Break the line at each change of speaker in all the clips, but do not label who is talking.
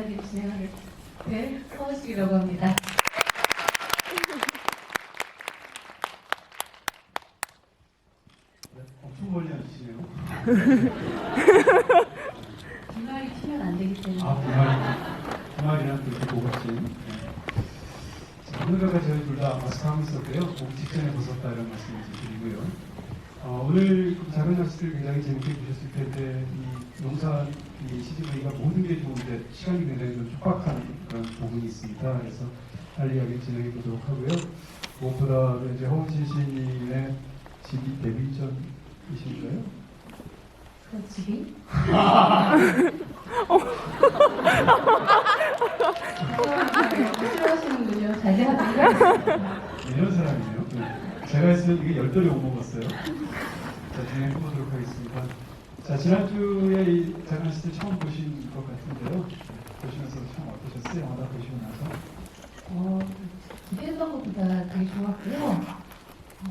이야기 진행할 서우식이라고 합니다.
엄청 멀리 앉으시네요.
비말이 튀면 안 되기 때문에.
비말이랑 그렇게 고급진. 오늘까지 저희 둘 다 마스크 하고 있었고요. 오기 직전에 벗었다 이런 말씀을 드리고요. 오늘 작은 날씨를 굉장히 재밌게 보셨을 텐데 이 용산 이 CGV가 모든 게 좋은데 시간이 굉장히 좀 촉박한 그런 부분이 있습니다. 그래서 빨리 이야기 진행해 보도록 하고요. 무엇보다 이제 허은신 시인님의 집이 데뷔 전이신가요?
그 집이? 싫어하시는군요. 자제하도록
이런 사람이에요. 네. 제가 했으면 이게 10돌이 못 먹었어요. 자, 진행해 보도록 하겠습니다. 자, 지난주에 이 작은 시대 처음 보신 것 같은데요. 보시면서 참 어떠셨어요? 영화 다 보시고 나서?
기대했던 것보다 되게 좋았고요.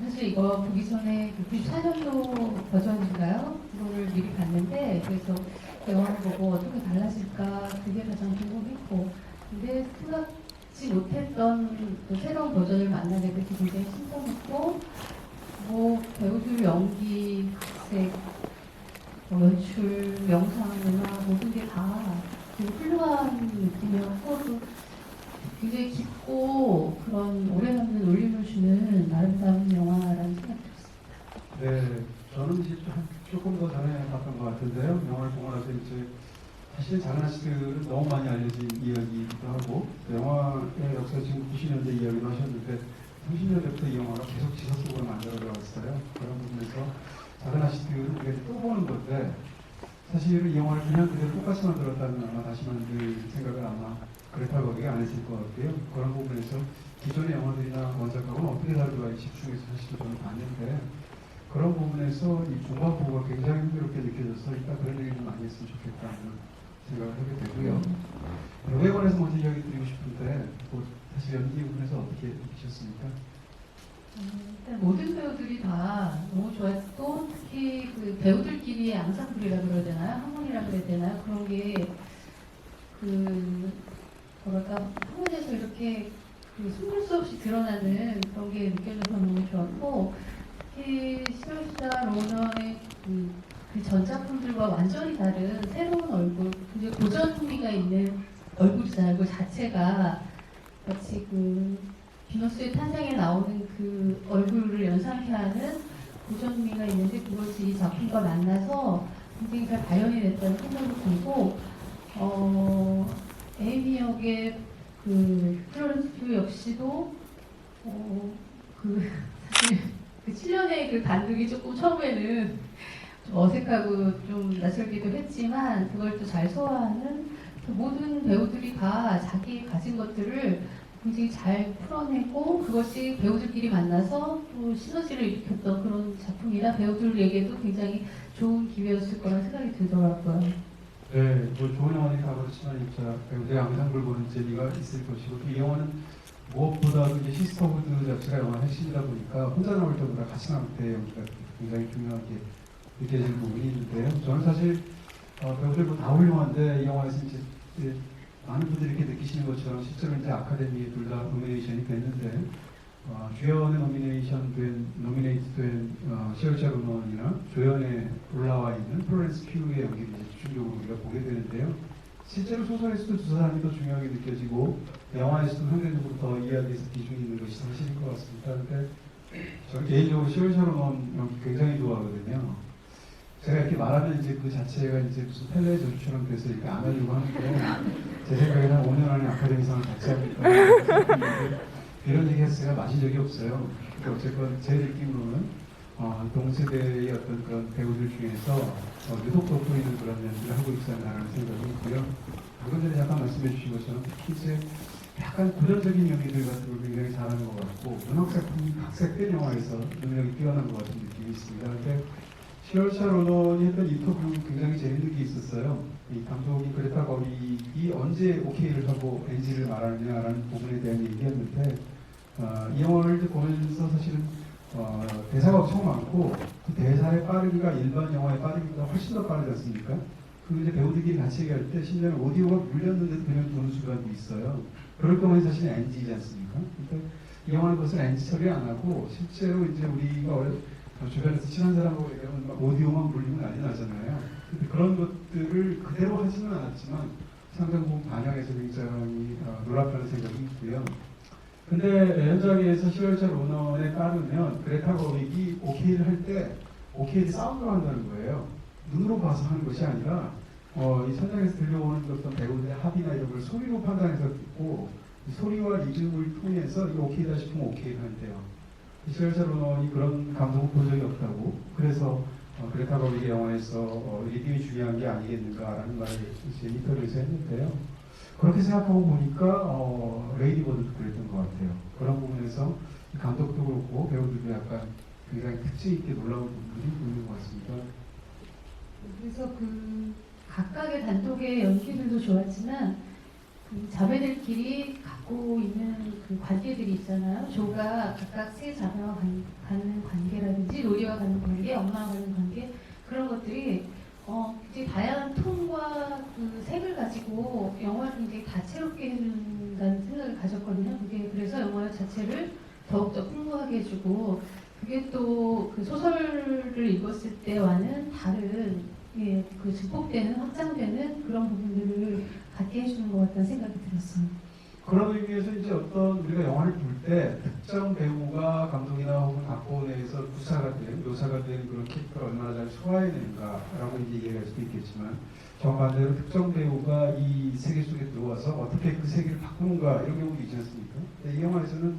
사실 이거 보기 전에 94년도 버전인가요? 그거를 미리 봤는데 그래서 영화를 보고 어떻게 달라질까 그게 가장 궁금했고 근데 생각지 못했던 또 새로운 버전을 만나게 돼서 굉장히 신선했고 뭐 배우들 연기, 각색, 연출, 영상, 음악 모든 게 다 되게 훌륭한 느낌이었고 또 굉장히 깊고 그런 오래남는 울림을 주는 아름다운 영화라는 생각이 들었습니다.
네, 저는 이제 조금 더 전에 봤던 것 같은데요. 영화를 보고 나서 이제 사실 작은 아씨들은 너무 많이 알려진 이야기이기도 하고 영화의 역사 지금 90년대 이야기도 하셨는데 30년대부터 이 영화가 계속 지서 속으로 만들어져왔어요. 그런 부분에서 작은 아씨들은 우리가 또 보는 건데 사실은 이 영화를 그냥 그대로 똑같이 만들었다면 아마 다시 만들 생각을 아마 그렇다고 하기가 안 했을 것 같고요. 그런 부분에서 기존의 영화들이나 원작하고는 어떻게 다르가 집중해서 사실 저는 봤는데 그런 부분에서 이 중반부가 굉장히 흥미롭게 느껴져서 일단 그런 얘기 좀 많이 했으면 좋겠다는 생각을 하게 되고요. 배우에 관해서 먼저 이야기 드리고 싶은데 뭐 사실 연기 부분에서 어떻게 느끼셨습니까?
일단 모든 배우들이 다 너무 좋았고 특히 그 배우들끼리의 앙상블이라 그래야 되나요? 하모니라 그래야 되나요? 그런 게 그 뭐랄까 화면에서 이렇게 그 숨길 수 없이 드러나는 그런 게 느껴져서 너무 좋았고 특히 시월시다 로너의 그 전작품들과 완전히 다른 새로운 얼굴, 굉장히 고전 흥미가 있는 얼굴이잖아요. 그 자체가 마치 그 비너스의 탄생에 나오는 그 얼굴을 연상케 하는 고전 흥미가 있는데 그것이 이 작품과 만나서 굉장히 잘 발현이 됐다는 생각이 들고 에이미 역의 그 플로렌스 퓨 역시도 사실 그 7년의 그 단독이 조금 처음에는 좀 어색하고 좀 낯설기도 했지만 그걸 또 잘 소화하는 그 모든 배우들이 다 자기 가진 것들을 굉장히 잘 풀어내고 그것이 배우들끼리 만나서 또 시너지를 일으켰던 그런 작품이라 배우들에게도 굉장히 좋은 기회였을 거라는 생각이 들더라고요.
네, 뭐 좋은 영화들이 다 그렇지만 진짜 배우들의 앙상블 보는 재미가 있을 것이고 이 영화는 무엇보다도 이제 시스터후드 자체가 영화 핵심이다 보니까 혼자 나올 때보다 같이 나올 때 연기가 굉장히 중요하게 느껴지는 부분이 있는데요. 저는 사실 배우들 다 훌륭한데 이 영화에서 이제 많은 분들이 이렇게 느끼시는 것처럼 실제로 이제 아카데미에 둘 다 노미네이션이 됐는데 주연의 노미네이트 된 시월자 루먼이나 조연에 올라와 있는 플로렌스 퓨의 연기를 이제 집중적으로 우리가 보게 되는데요. 실제로 소설에서도 두 사람이 더 중요하게 느껴지고 영화에서도 상대적으로 더 이야기에서 비중이 있는 것이 사실인 것 같습니다. 근데 저는 개인적으로 시월자 루먼 연기 굉장히 좋아하거든요. 제가 이렇게 말하면 이제 그 자체가 이제 무슨 펠레의 저주처럼 돼서 이렇게 안 하려고 하는데 제 생각에는 한 5년 안에 아카데미상을 받지 않을까 이런 얘기 해서 제가 마신 적이 없어요. 근데 어쨌건 제 느낌으로는 동세대의 어떤 그런 배우들 중에서 유독 돋보이는 그런 연기를 하고 있지 않나라는 생각이 있고요. 방금 전에 잠깐 말씀해 주신 것처럼 특히 이제 약간 고전적인 연기들 같은 걸 굉장히 잘하는 것 같고 문학작품 각색된 영화에서 능력이 뛰어난 것 같은 느낌이 있습니다. 근데 시월차 로넌이 했던 인터뷰 굉장히 재밌는 게 있었어요. 이 감독이 그레타 거릭이 언제 오케이를 하고 NG를 말하느냐라는 부분에 대한 얘기였는데 이 영화를 보면서 사실은 대사가 엄청 많고 그 대사의 빠르기가 일반 영화의 빠르기보다 훨씬 더 빠르지 않습니까? 그 이제 배우들끼리 같이 얘기할 때 심지어는 오디오가 물렸는데도 그냥 도는 순간도 있어요. 그럴 경우에 사실 NG이지 않습니까? 그러니까 이 영화는 그것을 NG 처리 안 하고 실제로 이제 우리가 주변에서 친한 사람하고 얘기하면 막 오디오만 물리면 난리 나잖아요. 근데 그런 것들을 그대로 하지는 않았지만 상당 부분 반영해서 굉장히 놀랍다는 생각이 있고요. 근데 현장에서 시월자 로넌에 따르면 그레타 거윅이 오케이를 할 때 오케이를 사운드로 한다는 거예요. 눈으로 봐서 하는 것이 아니라 이 현장에서 들려오는 어떤 배우들의 합의나 이런 걸 소리로 판단해서 듣고 이 소리와 리듬을 통해서 이거 오케이다 싶으면 오케이를 한대요. 시월자 로넌이 그런 감동을 본 적이 없다고. 그래서 그레타 거윅의 영화에서 리듬이 중요한 게 아니겠는가라는 말을 이제 인터뷰에서 했는데요. 그렇게 생각하고 보니까 레이디 버드도 그랬던 것 같아요. 그런 부분에서 감독도 그렇고 배우들도 약간 굉장히 특징 있게 놀라운 부분들이 보이는 것 같습니다.
그래서 그 각각의 단독의 연기들도 좋았지만 그 자매들끼리 갖고 있는 그 관계들이 있잖아요. 조가 각각 세 자매와 갖는 관계라든지 로리와 갖는 관계, 엄마와 갖는 관계 그런 것들이 굉장히 다양한 톤과 그 색을 가지고 영화를 굉장히 다채롭게 해준다는 생각을 가졌거든요. 그게 그래서 영화 자체를 더욱더 풍부하게 해주고 그게 또 그 소설을 읽었을 때와는 다른 그 증폭되는 확장되는 그런 부분들을 갖게 해주는 것 같다는 생각이 들었어요.
그런 의미에서 이제 어떤 우리가 영화를 볼 때 특정 배우가 감독이나 혹은 각본에서 구사가 된, 묘사가 된 그런 캐릭터를 얼마나 잘 소화해내는가라고 이제 이해할 수도 있겠지만 정반대로 특정 배우가 이 세계 속에 들어와서 어떻게 그 세계를 바꾸는가 이런 경우도 있지 않습니까? 이 영화에서는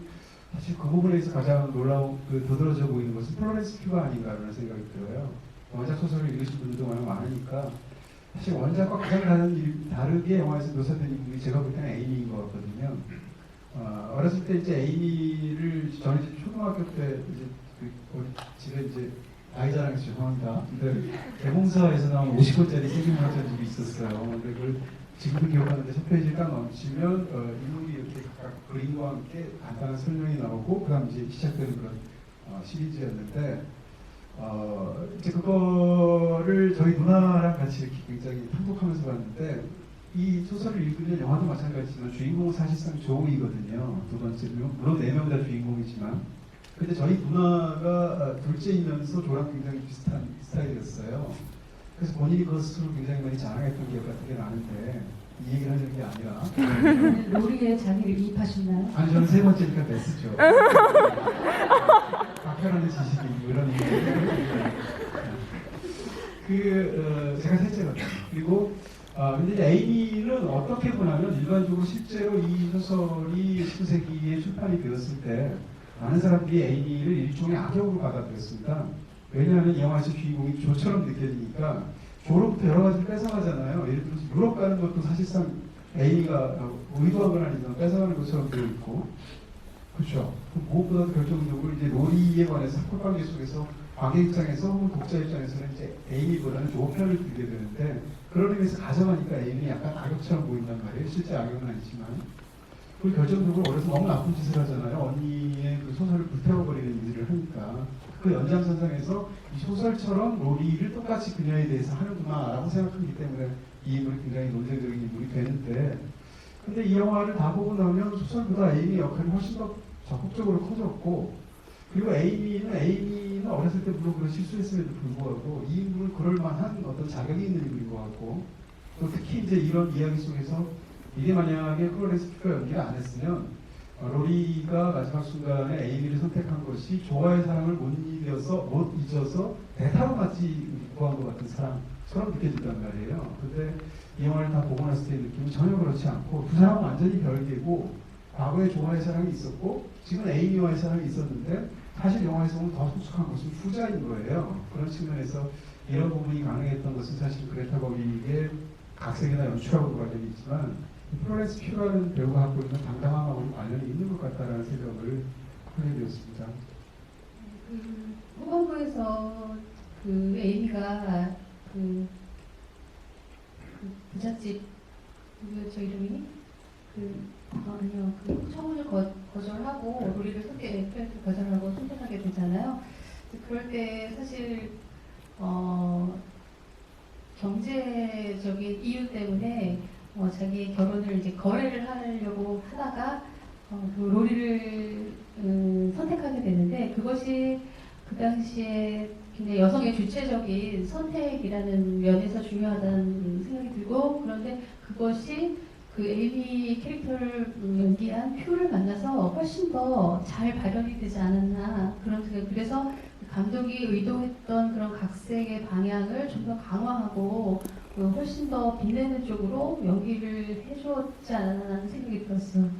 사실 그 부분에서 가장 놀라운 도드라져 보이는 것은 플로렌스 퓨가 아닌가라는 생각이 들어요. 원작 소설을 읽으신 분들도 워낙 많으니까 사실 원작과 가장 다르게 영화에서 묘사된 인물이 제가 볼 때는 에이미인 것 같거든요. 어렸을 때 이제 에이미를 저는 이제 초등학교 때 이제 우리 집에 이제 아이 자랑해서 죄송합니다. 근데 개봉사에서 나온 50권짜리 세계문학전집이 있었어요. 근데 그걸 지금도 기억하는데 첫 페이지 딱 넘치면 인물이 이렇게 각각 그림과 함께 간단한 설명이 나오고 그다음 이제 시작되는 그런 시리즈였는데 이제 그거를 저희 누나랑 같이 이렇게 굉장히 탐독하면서 봤는데 이 소설을 읽으면 영화도 마찬가지지만 주인공은 사실상 조이거든요. 두 번째 물론 4명 다 주인공이지만 근데 저희 누나가 둘째이면서 조랑 굉장히 비슷한 스타일이었어요. 그래서 본인이 그 스스로 굉장히 많이 자랑했던 기억 같은 게 나는데 이 얘기를 하는 게 아니라
로리의 자기를 이입하셨나요?
아니 저는 세 번째니까 베스트죠. 박현아의 지식이 이런 얘기. 제가 셋째거든요. 그리고 근데 이제 에이미는 어떻게 보냐면 일반적으로 실제로 이 소설이 19세기에 출판이 되었을 때 많은 사람들이 에이미를 일종의 악역으로 받아들였습니다. 왜냐하면 이 영화에서 주인공이 조처럼 느껴지니까 조로부터 여러 가지를 뺏어가잖아요. 예를 들어서 유럽 가는 것도 사실상 에이미가 의도한 건 아니지만 뺏어가는 것처럼 되어 있고 그렇죠. 무엇보다도 결정적으로 이제 로리에 관해서 학교 관계 속에서 관계 입장에서 혹은 독자 입장에서는 이제 에이미보다는 조 편을 들게 되는데 그런 의미에서 가정하니까 에이미 약간 악역처럼 보인단 말이에요. 실제 악역은 아니지만 그리고 결정적으로 어려서 너무 나쁜 짓을 하잖아요. 언니의 그 소설을 불태워버리는 일을 하니까 그 연장선상에서 이 소설처럼 로리를 똑같이 그녀에 대해서 하는구나 라고 생각하기 때문에 이 인물이 굉장히 논쟁적인 인물이 되는데 근데 이 영화를 다 보고 나면 소설보다 에이미 역할이 훨씬 더 적극적으로 커졌고 그리고 에이미는 어렸을 때 물론 그런 실수했음에도 불구하고 이 인물은 그럴 만한 어떤 자격이 있는 인물인 것 같고 또 특히 이제 이런 이야기 속에서 이게 만약에 플로렌스 퓨가 연기를 안 했으면 로리가 마지막 순간에 에이미를 선택한 것이 조화의 사랑을 못 잊어서 대타로 마치 구한 것 같은 사람처럼 느껴진단 말이에요. 근데 이 영화를 다 보고 났을 때의 느낌은 전혀 그렇지 않고 두 사람은 완전히 별개고 과거에 조화의 사랑이 있었고 지금 에이미와의 사랑이 있었는데 사실 영화에서 보면 더 속속한 것은 후자인 거예요. 그런 측면에서 이런 부분이 가능했던 것은 사실 그레타 거윅의 각색이나 연출하고도 관련이 있지만 플로렌스 퓨라는 배우가 갖고 있는 당당함하고 관련이 있는 것 같다라는 생각을 하게 되었습니다.
후반부에서 그 에이미가 그 부잣집 누구였죠 이름이? 아니요 그 청혼을 거절하고 로리를 거절하고 선택하게 되잖아요. 그럴 때 사실 경제적인 이유 때문에 자기 결혼을 이제 거래를 하려고 하다가 그 로리를 선택하게 되는데 그것이 그 당시에 굉장히 여성의 주체적인 선택이라는 면에서 중요하다는 생각이 들고 그런데 그것이 그 에이미 캐릭터를 연기한 퓨를 만나서 훨씬 더 잘 발현이 되지 않았나 그런 생각. 그래서 감독이 의도했던 그런 각색의 방향을 좀 더 강화하고 훨씬 더 빛내는 쪽으로 연기를 해주었지 않았나 생각이 들었어요.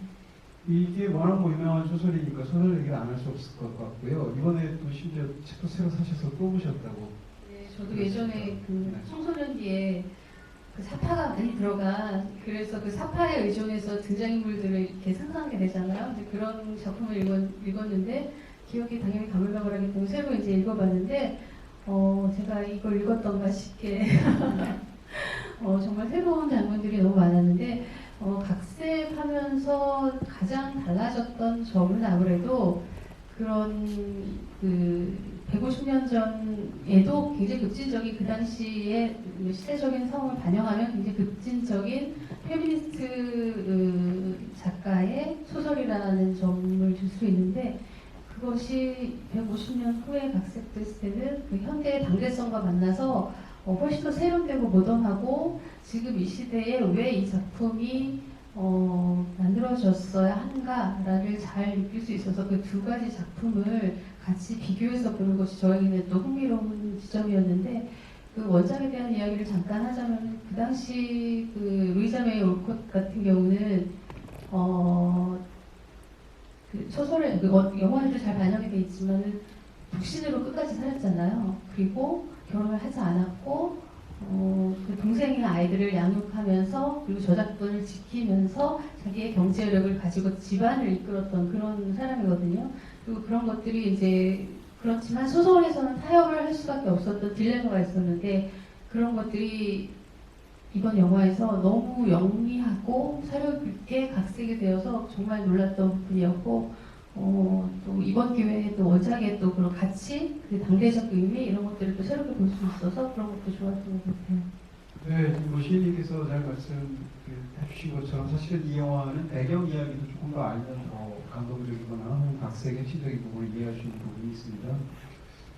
이게 워낙 뭐 유명한 소설이니까 소설 얘기를 안 할 수 없을 것 같고요. 이번에 또 심지어 책도 새로 사셔서 또 보셨다고.
네, 저도 예전에 그 청소년기에 그 사파가 많이 들어가 그래서 그 사파에 의존해서 등장인물들을 이렇게 상상하게 되잖아요. 이제 그런 작품을 읽었는데 기억이 당연히 가물가물하기 때문에 새로 이제 읽어봤는데 제가 이걸 읽었던가 싶게 정말 새로운 장면들이 너무 많았는데 각색하면서 가장 달라졌던 점은 아무래도 그런 그 150년 전에도 굉장히 급진적인 그 당시에 시대적인 상황을 반영하면 굉장히 급진적인 페미니스트 작가의 소설이라는 점을 줄 수 있는데 그것이 150년 후에 각색됐을 때는 그 현대의 당대성과 만나서 훨씬 더 세련되고 모던하고 지금 이 시대에 왜 이 작품이 만들어졌어야 한가를 잘 느낄 수 있어서 그 두 가지 작품을 같이 비교해서 보는 것이 저에게는 또 흥미로운 지점이었는데 그 원작에 대한 이야기를 잠깐 하자면 그 당시 그 루이자 메이 올콧 같은 경우는 그 소설에 영화에도 잘 반영이 돼 있지만 독신으로 끝까지 살았잖아요. 그리고 결혼을 하지 않았고 그 동생의 아이들을 양육하면서 그리고 저작권을 지키면서 자기의 경제력을 가지고 집안을 이끌었던 그런 사람이거든요. 그리고 그런 것들이 이제 그렇지만 소설에서는 타협을 할 수밖에 없었던 딜레마가 있었는데 그런 것들이 이번 영화에서 너무 영리하고 사려 있게 각색이 되어서 정말 놀랐던 부분이었고 또 이번 기회에 또 원작에 또 그런 같이 그 당대적 의미 이런 것들을 또 새롭게 볼 수 있어서 그런 것도 좋았던 것 같아요.
네, 지금 시인님께서 잘 해주신 것처럼 사실은 이 영화는 배경 이야기도 조금 더 알면 더 감동적이거나 각색의 핵심적인 부분을 이해할 수 있는 부분이 있습니다.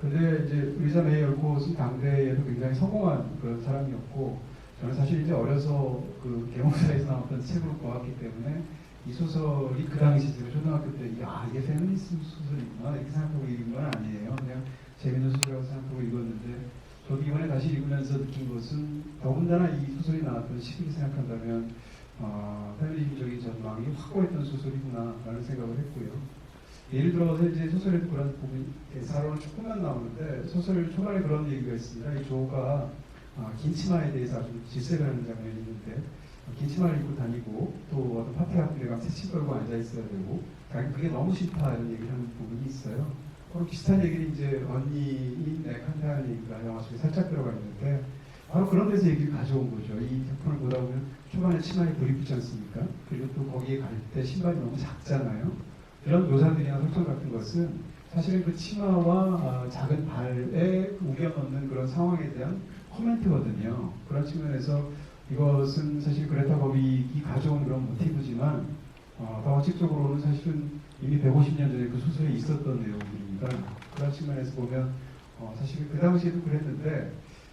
근데 이제 루이자 메이 올콧은 당대에도 굉장히 성공한 그런 사람이었고 저는 사실 이제 어려서 그 계몽사에서 나왔던 책으로 보았기 때문에 이 소설이 그 당시 제가 초등학교 때 이게 페미니스트 소설이구나 이렇게 생각하고 읽은 건 아니에요. 그냥 재밌는 소설이라고 생각하고 읽었는데 저도 이번에 다시 읽으면서 느낀 것은 더군다나 이 소설이 나왔던 시기를 생각한다면 페미니즘적인 전망이 확고했던 소설이구나 라는 생각을 했고요. 예를 들어서 이제 소설에도 그런 부분이 대사로는 조금만 나오는데 소설 초반에 그런 얘기가 있습니다. 이 조가 긴 치마에 대해서 아주 질색을 하는 장면이 있는데 긴 치마를 입고 다니고 또 어떤 파티 같은 데 가면 새침 걸고 앉아 있어야 되고 그게 너무 싫다 이런 얘기를 하는 부분이 있어요. 그런 비슷한 얘기를 이제 언니인 넥한테 하는 얘기가 영화 속에 살짝 들어가 있는데 바로 그런 데서 얘기를 가져온 거죠. 이 작품을 보다 보면 초반에 치마에 불이 붙지 않습니까? 그리고 또 거기에 갈 때 신발이 너무 작잖아요. 이런 묘사들이나 설정 같은 것은 사실은 그 치마와 작은 발에 우겨 넣는 그런 상황에 대한 코멘트거든요. 그런 측면에서 이것은 사실 그레타 거빅이 가져온 그런 모티브지만 더 원칙적으로는 사실은 이미 150년 전에 그 소설에 있었던 내용들입니다. 그런 측면에서 보면 사실 그 당시에도 그랬는데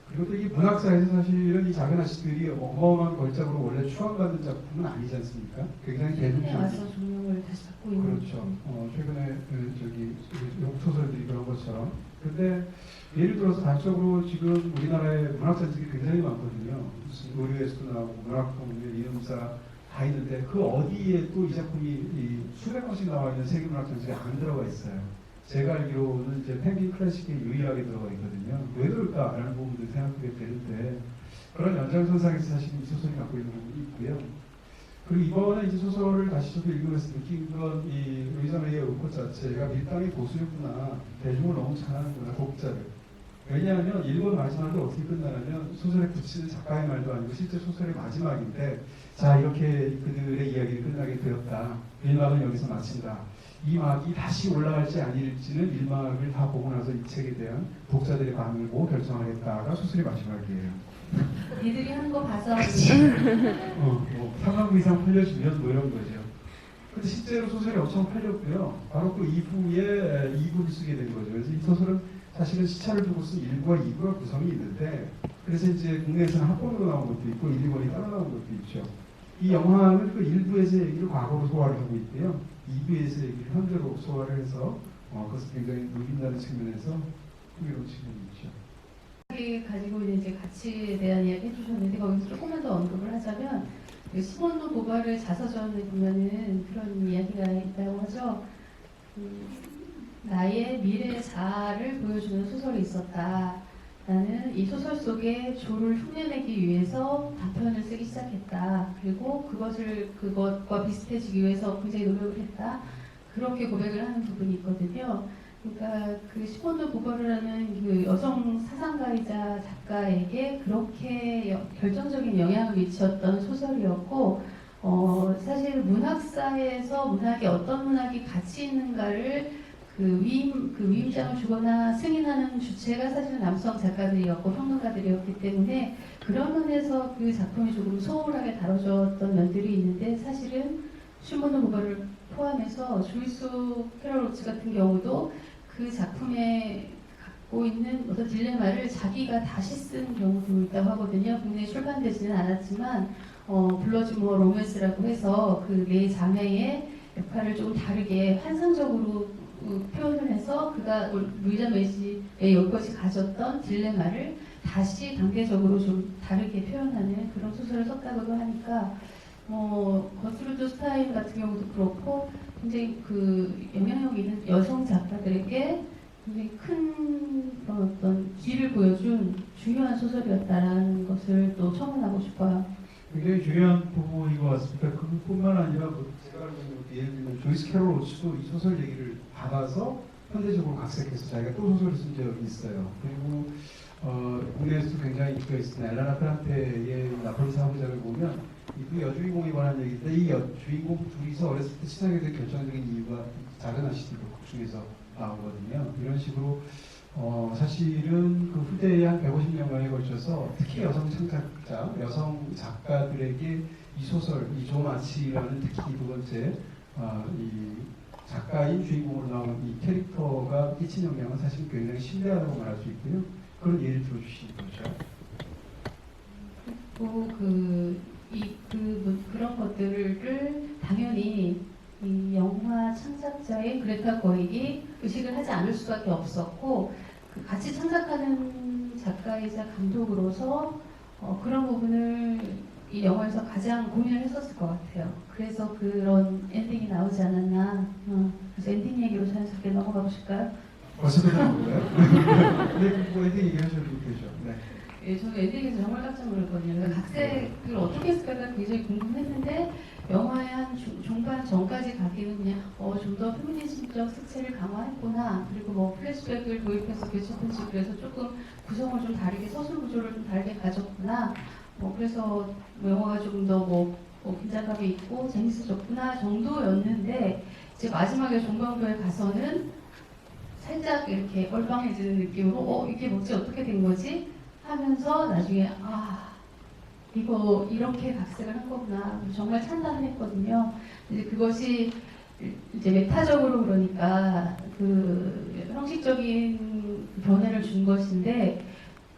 그리고 또 이 문학사에서 사실은 이 작은 아씨들이 어마어마한 걸작으로 원래 추앙받는 작품은 아니지 않습니까? 굉장히 대중적인
와서 조명을 다시 받고 있는
그렇죠. 최근에 욕소설들이 그런 것처럼. 근데 예를 들어서 단적으로 지금 우리나라에 문학산책이 굉장히 많거든요. 무슨 의류에서도 나오고 문학동네 이름사 다 있는데 그 어디에 또 이 작품이 수백 권씩 나와 있는 세계 문학산책이 안 들어가 있어요. 제가 알기로는 이제 펭귄 클래식에 유일하게 들어가 있거든요. 왜 그럴까라는 부분들 생각하게 되는데 그런 연장선상에서 사실 이 소설이 갖고 있는 부분이 있고요. 그리고 이번에 이제 소설을 다시 저도 읽으면서 느낀 건 이 루이자 메이 올콧 자체가 밀당의 고수였구나. 대중을 너무 잘하는구나, 독자를. 왜냐하면 일본 마지막이 어떻게 끝나냐면 소설에 붙이는 작가의 말도 아니고 실제 소설의 마지막인데 자 이렇게 그들의 이야기를 끝나게 되었다. 1막은 여기서 마친다. 2막이 다시 올라갈지 아닐지는 1막을 다 보고 나서 이 책에 대한 독자들의 반응을 보고 결정하겠다가 소설의 마지막이에요.
니들이 하는 거 봐서
뭐 3만 부 이상 팔려주면 뭐 이런 거죠. 근데 실제로 소설이 엄청 팔렸고요. 바로 그 이후에 2부를 쓰게 된 거죠. 그래서 이 소설은 사실은 시차를 두고 쓴 1부와 2부가 구성이 있는데, 그래서 이제 국내에서는 합본으로 나온 것도 있고 1, 2권이 따로 나온 것도 있죠. 이 영화는 그 1부에서 얘기를 과거로 소화를 하고 있고요. 2부에서 얘기를 현재로 소화를 해서 그것을 굉장히 누린다는 측면에서 흥미로운 측면이 있죠.
가지고 있는 이제 가치에 대한 이야기 해주셨는데 거기서 조금만 더 언급을 하자면 시몬도 보바르 자서전에 보면은 그런 이야기가 있다고 하죠. 나의 미래 자아를 보여주는 소설이 있었다. 나는 이 소설 속에 조를 흉내내기 위해서 단편을 쓰기 시작했다. 그리고 그것과 비슷해지기 위해서 굉장히 노력을 했다. 그렇게 고백을 하는 부분이 있거든요. 그러니까 그 시몬드 보바르라는 그 여성 사상가이자 작가에게 그렇게 결정적인 영향을 미쳤던 소설이었고, 사실 문학사에서 문학이 어떤 문학이 가치 있는가를 위임장을 주거나 승인하는 주체가 사실 남성 작가들이었고 평론가들이었기 때문에 그런 면에서 그 작품이 조금 소홀하게 다뤄졌던 면들이 있는데, 사실은 시몬드 보바르를 포함해서 조이스 캐럴 로치 같은 경우도 그 작품에 갖고 있는 어떤 딜레마를 자기가 다시 쓴 경우도 있다고 하거든요. 국내에 출간되지는 않았지만 블러드 모어 로맨스라고 해서 그 네 자매의 역할을 조금 다르게 환상적으로 표현을 해서 그가 루이자 메시의 여기까지 가졌던 딜레마를 다시 단계적으로 좀 다르게 표현하는 그런 소설을 썼다고도 하니까 거스루드 스타인 같은 경우도 그렇고 굉장히 그 영향력 있는 여성 작가들에게 굉장히 큰 어떤 길을 보여준 중요한 소설이었다라는 것을 또 첨언하고 싶어요.
굉장히 중요한 부분인 것 같습니다. 그뿐만 아니라 제가 알고 있는 것도 예를 들면 조이스 캐롤 로치도 이 소설 얘기를 받아서 현대적으로 각색해서 자기가 또 소설을 쓴 적이 있어요. 그리고 국내에서도 굉장히 인기가 있습니다. 엘라나 페란테의 나폴리 사부작을 보면 이 두 여주인공에 관한 얘기인데, 이 여주인공 둘이서 어렸을 때 친하게 된 결정적인 이유가 작은 아시티브 곡 중에서 나오거든요. 이런 식으로 사실은 그 후대에 한 150년간에 걸쳐서 특히 여성 창작자, 여성 작가들에게 이 소설, 이 존 아치라는 특히 두 번째 이 작가인 주인공으로 나오는 이 캐릭터가 끼친 영향은 사실 굉장히 심대하다고 말할 수 있고요. 그런 예를 들어주시는 거죠.
또 그런 것들을 당연히 이 영화 창작자인 그레타 거익이 의식을 하지 않을 수밖에 없었고, 같이 창작하는 작가이자 감독으로서 그런 부분을 이 영화에서 가장 고민을 했었을 것 같아요. 그래서 그런 엔딩이 나오지 않았나. 그래서 엔딩 얘기로 자연스럽게 넘어가 보실까요?
벌써 끝난 건가요? 네, 뭐 엔딩 얘기하셔도 되죠. 네.
예, 저는 엔딩에서 정말 깜짝 놀랐거든요. 각색을 어떻게 했을까가 굉장히 궁금했는데 영화의 한 중반 전까지 가기는 그냥 좀 더 페미니즘적 색채를 강화했구나. 그리고 뭐 플래시백을 도입해서 교체 편집을 해서 조금 구성을 좀 다르게, 서술 구조를 좀 다르게 가졌구나. 그래서 영화가 조금 더 긴장감이 있고 재밌어졌구나 정도였는데, 이제 마지막에 종방부에 가서는 살짝 이렇게 얼빵해지는 느낌으로 이게 뭐지, 어떻게 된 거지 하면서 나중에 이거 이렇게 각색을 한 거구나 정말 찬탄했거든요. 이제 그것이 이제 메타적으로 그러니까 그 형식적인 변화를 준 것인데,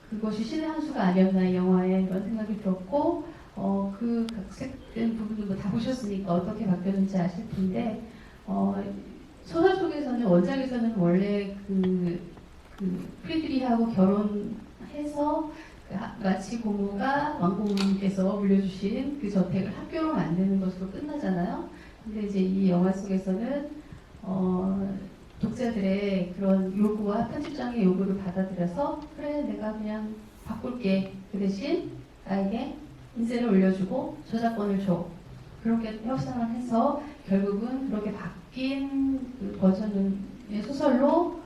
그것이 신의 한 수가 아니었나 이 영화에, 이런 생각이 들었고, 그 각색된 부분도 뭐 다 보셨으니까 어떻게 바뀌었는지 아실 텐데, 소설 속에서는, 원작에서는 원래 그 프리드리하고 결혼해서 마치 고모가 왕고모님께서 물려주신 그 저택을 학교로 만드는 것으로 끝나잖아요. 근데 이제 이 영화 속에서는 독자들의 그런 요구와 편집장의 요구를 받아들여서, 그래 내가 그냥 바꿀게, 그 대신 나에게 인쇄를 올려주고 저작권을 줘, 그렇게 협상을 해서 결국은 그렇게 바뀐 그 버전의 소설로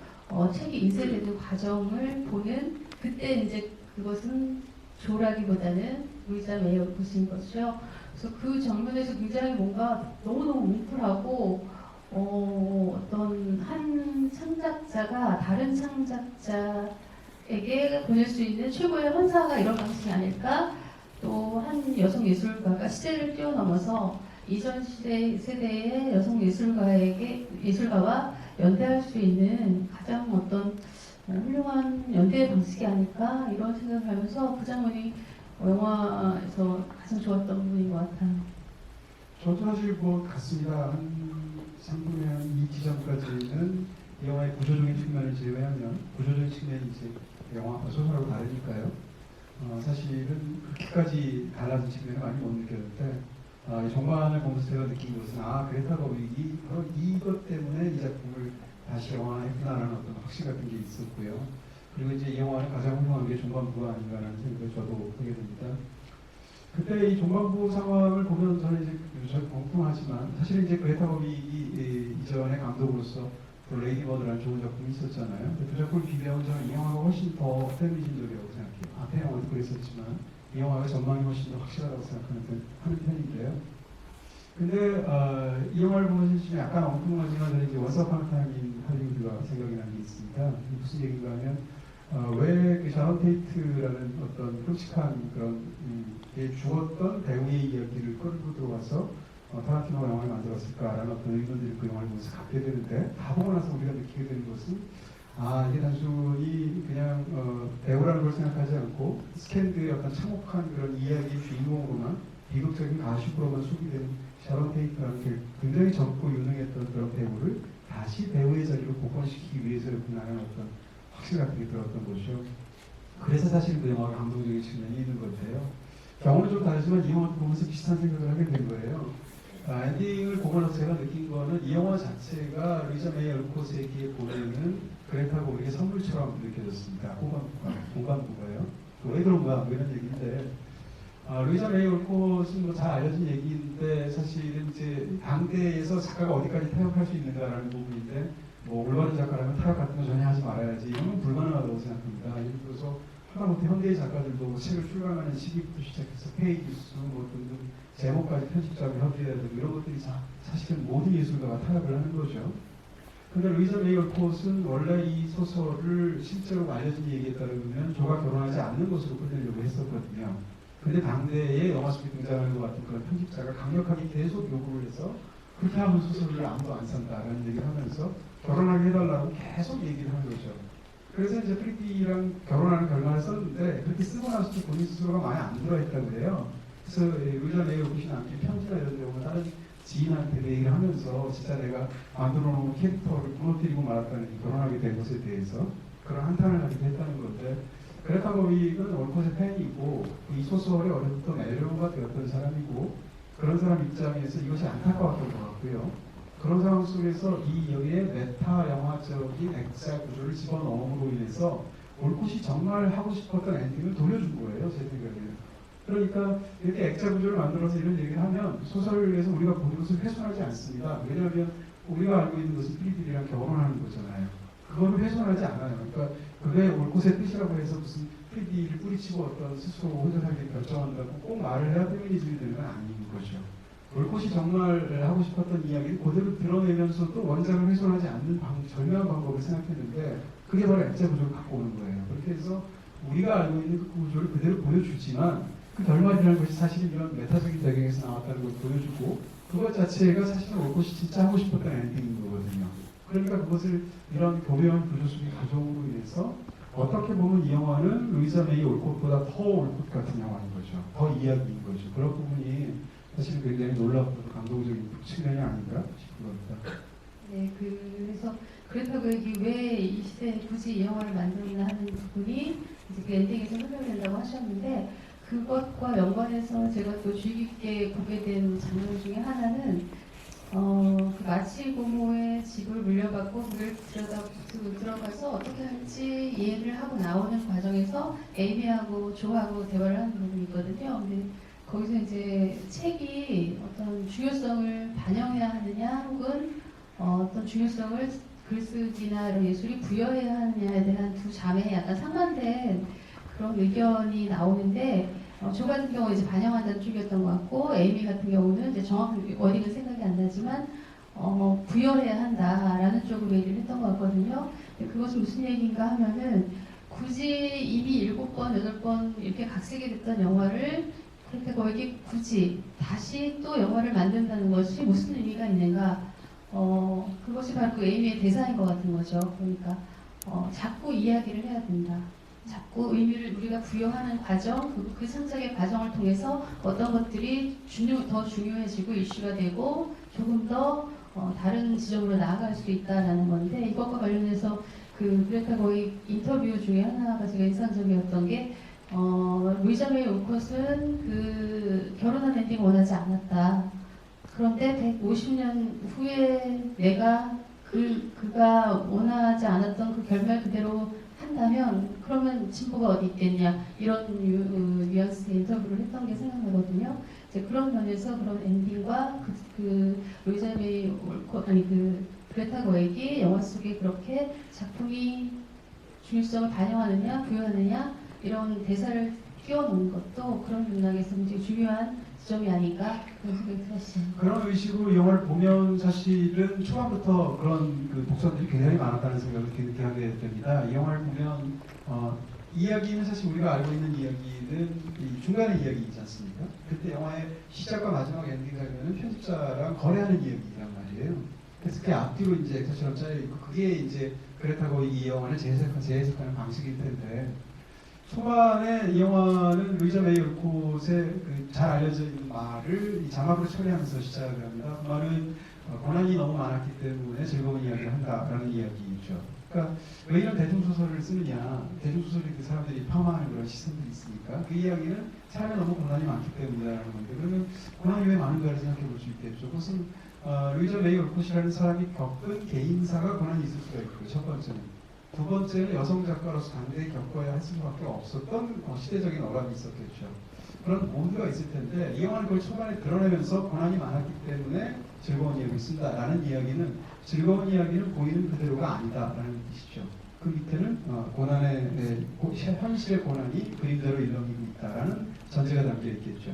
책이 인쇄되는 과정을 보는, 그때 이제 그것은 조라기보다는 루이자 메이어 부신 것이죠. 그래서 그 장면에서 굉장히 뭔가 너무너무 뭉클하고 어떤 한 창작자가 다른 창작자의 에게 보낼 수 있는 최고의 헌사가 이런 방식이 아닐까? 또 한 여성 예술가가 시대를 뛰어넘어서 이전 세대의 여성 예술가와 연대할 수 있는 가장 어떤 훌륭한 연대 방식이 아닐까? 이런 생각을 하면서 그 장면이 영화에서 가장 좋았던 부분인 것 같아요.
저도 사실 뭐 같습니다. 한 3분의 2기 전까지는 이 영화의 구조적인 측면을 제외하면 구조적인 측면이 이제 영화와 소설하고 다르니까요. 사실은 그렇게까지 달라진 측면을 많이 못 느꼈는데 이 종관을 보면서 제가 느낀 것은 그레타 거빅이 바로 이것 때문에 이 작품을 다시 영화화했구나라는 어떤 확신 같은 게 있었고요. 그리고 이제 이 영화는 가장 훌륭한 게 종관부가 아닌가라는 생각을 저도 하게 됩니다. 그때 이 종관부 상황을 보면 저는 이제 엉뚱하지만 사실 이제 그레타 거빅이 이전의 감독으로서 또 레이디 버드라는 좋은 작품이 있었잖아요. 그 작품을 비교하면 저는 이 영화가 훨씬 더 페미니즘적이라고 생각해요. 앞에 영화도 그랬었지만 이 영화가 전망이 훨씬 더 확실하다고 하는 편인데요. 근데 이 영화를 보면서 지금 약간 엉뚱하지만 저는 이제 원스 어폰 타임 인 할리우드가 생각이 나는 게 있습니다. 무슨 얘기인가 하면 왜 그 샤론 테이트라는 어떤 끔찍한 그런 죽었던 배우의 이야기를 끌고 들어와서 타란티노가 영화를 만들었을까라는 어떤 의문들을 그 영화를 보면서 갖게 되는데 다 보고 나서 우리가 느끼게 되는 것은 이게 단순히 그냥 배우라는 걸 생각하지 않고 스캔드의 어떤 참혹한 그런 이야기의 주인공으로만 비극적인 가십으로만 소비되는 샤론 테이트라는 굉장히 젊고 유능했던 그런 배우를 다시 배우의 자리로 복원시키기 위해서였구나라는 어떤 확신 같은 게 들었던 거죠. 그래서 사실 그 영화가 감동적인 측면이 있는 것 같아요. 경우는 좀 다르지만 이 영화도 보면서 비슷한 생각을 하게 된 거예요. 엔딩을 보고 나서 제가 느낀 거는 이 영화 자체가 루이자 메이 얼콧에게 보내는 그레타 거빅의 선물처럼 느껴졌습니다. 공간부가요. 왜 그런가 뭐 이런 얘기인데 루이자 메이 얼콧은 뭐 잘 알려진 얘기인데 사실은 이제 당대에서 작가가 어디까지 타협할 수 있는가라는 부분인데 뭐 올바른 작가라면 타협 같은 거 전혀 하지 말아야지 이런 건 불가능하다고 생각합니다. 예를 들어서 하다못해 현대의 작가들도 책을 출간하는 시기부터 시작해서 페이지 수, 뭐 등등 제목까지 편집자를 협의해야 되고 이런 것들이 사실은 모든 예술가가 타협을 하는 거죠. 근데 루이자 메이 얼콧은 원래 이 소설을 실제로 알려진 얘기에 따르면 조가 결혼하지 않는 것으로 끝내려고 했었거든요. 근데 당대에 영화 속에 등장하는 것 같은 그런 편집자가 강력하게 계속 요구를 해서 그렇게 하면 소설을 아무도 안 산다라는 얘기를 하면서 결혼하게 해달라고 계속 얘기를 하는 거죠. 그래서 이제 프리티랑 결혼하는 결말을 썼는데 그렇게 쓰고 나서도 본인 스스로가 마음에 안 들어했다고 그래요. 그래서 루이자 메이 얼콧이 남긴 편지나 이런 데보면 다른 지인한테 얘기를 하면서 진짜 내가 만들어 놓은 캐릭터를 무너뜨리고 말았다는 결혼하게 된 것에 대해서 그런 한탄을 하기도 했다는 건데 그레타 거빅은 얼콧의 팬이고 이 소설의 어려부터 매료가 되었던 사람이고 그런 사람 입장에서 이것이 안타까웠던 것 같고요. 그런 상황 속에서 이 여기에 메타 영화적인 액자 구조를 집어넣음으로 인해서 올콧이 정말 하고 싶었던 엔딩을 돌려준 거예요. 제 생각에는. 그러니까 이렇게 액자 구조를 만들어서 이런 얘기를 하면 소설에서 우리가 보는 것을 훼손하지 않습니다. 왜냐하면 우리가 알고 있는 것은 프리딜이랑 결혼하는 거잖아요. 그거는 훼손하지 않아요. 그러니까 그게 올콧의 뜻이라고 해서 무슨 프리딜을 뿌리치고 어떤 스스로 혼자 살기 결정한다고 꼭 말을 해야 페미니즘이 되는 건 아닌 거죠. 올콧이 정말 하고 싶었던 이야기를 그대로 드러내면서도 원작을 훼손하지 않는 절묘한 방법을 생각했는데 그게 바로 액자 구조를 갖고 오는 거예요. 그렇게 해서 우리가 알고 있는 그 구조를 그대로 보여주지만 그 결말이라는 것이 사실은 이런 메타적인 배경에서 나왔다는 걸 보여주고 그것 자체가 사실은 올콧이 진짜 하고 싶었던 엔딩인 거거든요. 그러니까 그것을 이런 교묘한 구조 속에 가져옴으로 인해서 어떻게 보면 이 영화는 루이자 메이 올콧보다 더 올콧 같은 영화인 거죠. 더 이야기인 거죠. 그런 부분이 사실 굉장히 놀랍고 감동적인 측면이 아닌가 싶은 겁니다.
네, 그래서 그렇다고 여기 왜 이 시대에 굳이 이 영화를 만들었나 하는 부분이 이제 그 엔딩에서 설명된다고 하셨는데 그것과 연관해서 제가 또 주의 깊게 보게 된 장면 중에 하나는 그 마치 고모의 집을 물려받고 그걸 들어가서 어떻게 할지 이해를 하고 나오는 과정에서 에이미하고 조하고 대화를 하는 부분이 있거든요. 근데 거기서 이제 책이 어떤 중요성을 반영해야 하느냐 혹은 어떤 중요성을 글쓰기나 이런 예술이 부여해야 하느냐에 대한 두 자매의 약간 상반된 그런 의견이 나오는데 조 같은 경우 이제 반영한다는 쪽이었던 것 같고 에이미 같은 경우는 이제 정확한 워딩은 생각이 안 나지만 부여해야 한다라는 쪽으로 얘기를 했던 것 같거든요. 근데 그것은 무슨 얘기인가 하면은 굳이 이미 7번, 8번 이렇게 각색이 됐던 영화를 그렇게 거기 굳이 다시 또 영화를 만든다는 것이 무슨 의미가 있는가? 그것이 바로 그 에이미의 대사인 것 같은 거죠. 그러니까 자꾸 이야기를 해야 된다. 자꾸 의미를 우리가 부여하는 과정, 그 창작의 과정을 통해서 어떤 것들이 더 중요해지고 이슈가 되고 조금 더 다른 지점으로 나아갈 수 있다라는 건데, 이것과 관련해서 그 그레타 거의 인터뷰 중에 하나가 제가 인상적이었던 게 루이자 메이 올콧은 그 결혼한 엔딩을 원하지 않았다. 그런데 150년 후에 내가 그가 원하지 않았던 그 결말 그대로 한다면 그러면 진보가 어디 있겠냐, 이런 뉘앙스의 인터뷰를 했던 게 생각나거든요. 이제 그런 면에서 그런 엔딩과 그 루이자 메이 올콧, 아니 그 그레타 거액이 영화 속에 그렇게 작품이 중요성을 반영하느냐 부여하느냐 이런 대사를 끼워놓은 것도 그런 맥락에서 굉장히 중요한 지점이 아닐까 그런 생각이 들었어요.
그런 의식으로 이 영화를 보면 사실은 초반부터 그런 그 독선들이 굉장히 많았다는 생각을 이렇게 하게 됩니다. 이 영화를 보면 이야기는 사실 우리가 알고 있는 이야기는 이 중간의 이야기이지 않습니까? 그때 영화의 시작과 마지막 엔딩 장면은 편집자랑 거래하는 이야기란 말이에요. 그래서 그 앞뒤로 이제 액터처럼 짜여 있고, 그게 이제 그렇다고 이 영화를 재해석하는 방식일 텐데, 초반에 이 영화는 루이자 메이 올콧의 그 잘 알려져 있는 말을 이 자막으로 처리하면서 시작을 합니다. 그 말은 고난이 너무 많았기 때문에 즐거운 이야기를 한다라는 이야기죠. 그러니까 왜 이런 대중소설을 쓰느냐, 대중소설이 그 사람들이 폄하하는 그런 시선들이 있으니까 그 이야기는 삶에 너무 고난이 많기 때문이라는 건데, 그러면 고난이 왜 많은가를 생각해 볼 수 있겠죠. 그것은 루이자 메이 올콧이라는 사람이 겪은 개인사가 고난이 있을 수가 있고요. 첫 번째는. 두 번째는 여성 작가로서 당대에 겪어야 할 수밖에 없었던 시대적인 어감이 있었겠죠. 그런 모두가 있을 텐데, 이 영화는 그걸 초반에 드러내면서 고난이 많았기 때문에 즐거운 이야기를 쓴다라는 이야기는, 즐거운 이야기는 보이는 그대로가 아니다라는 뜻이죠. 그 밑에는 현실의 고난이 그림대로 일렁이고 있다라는 전제가 담겨 있겠죠.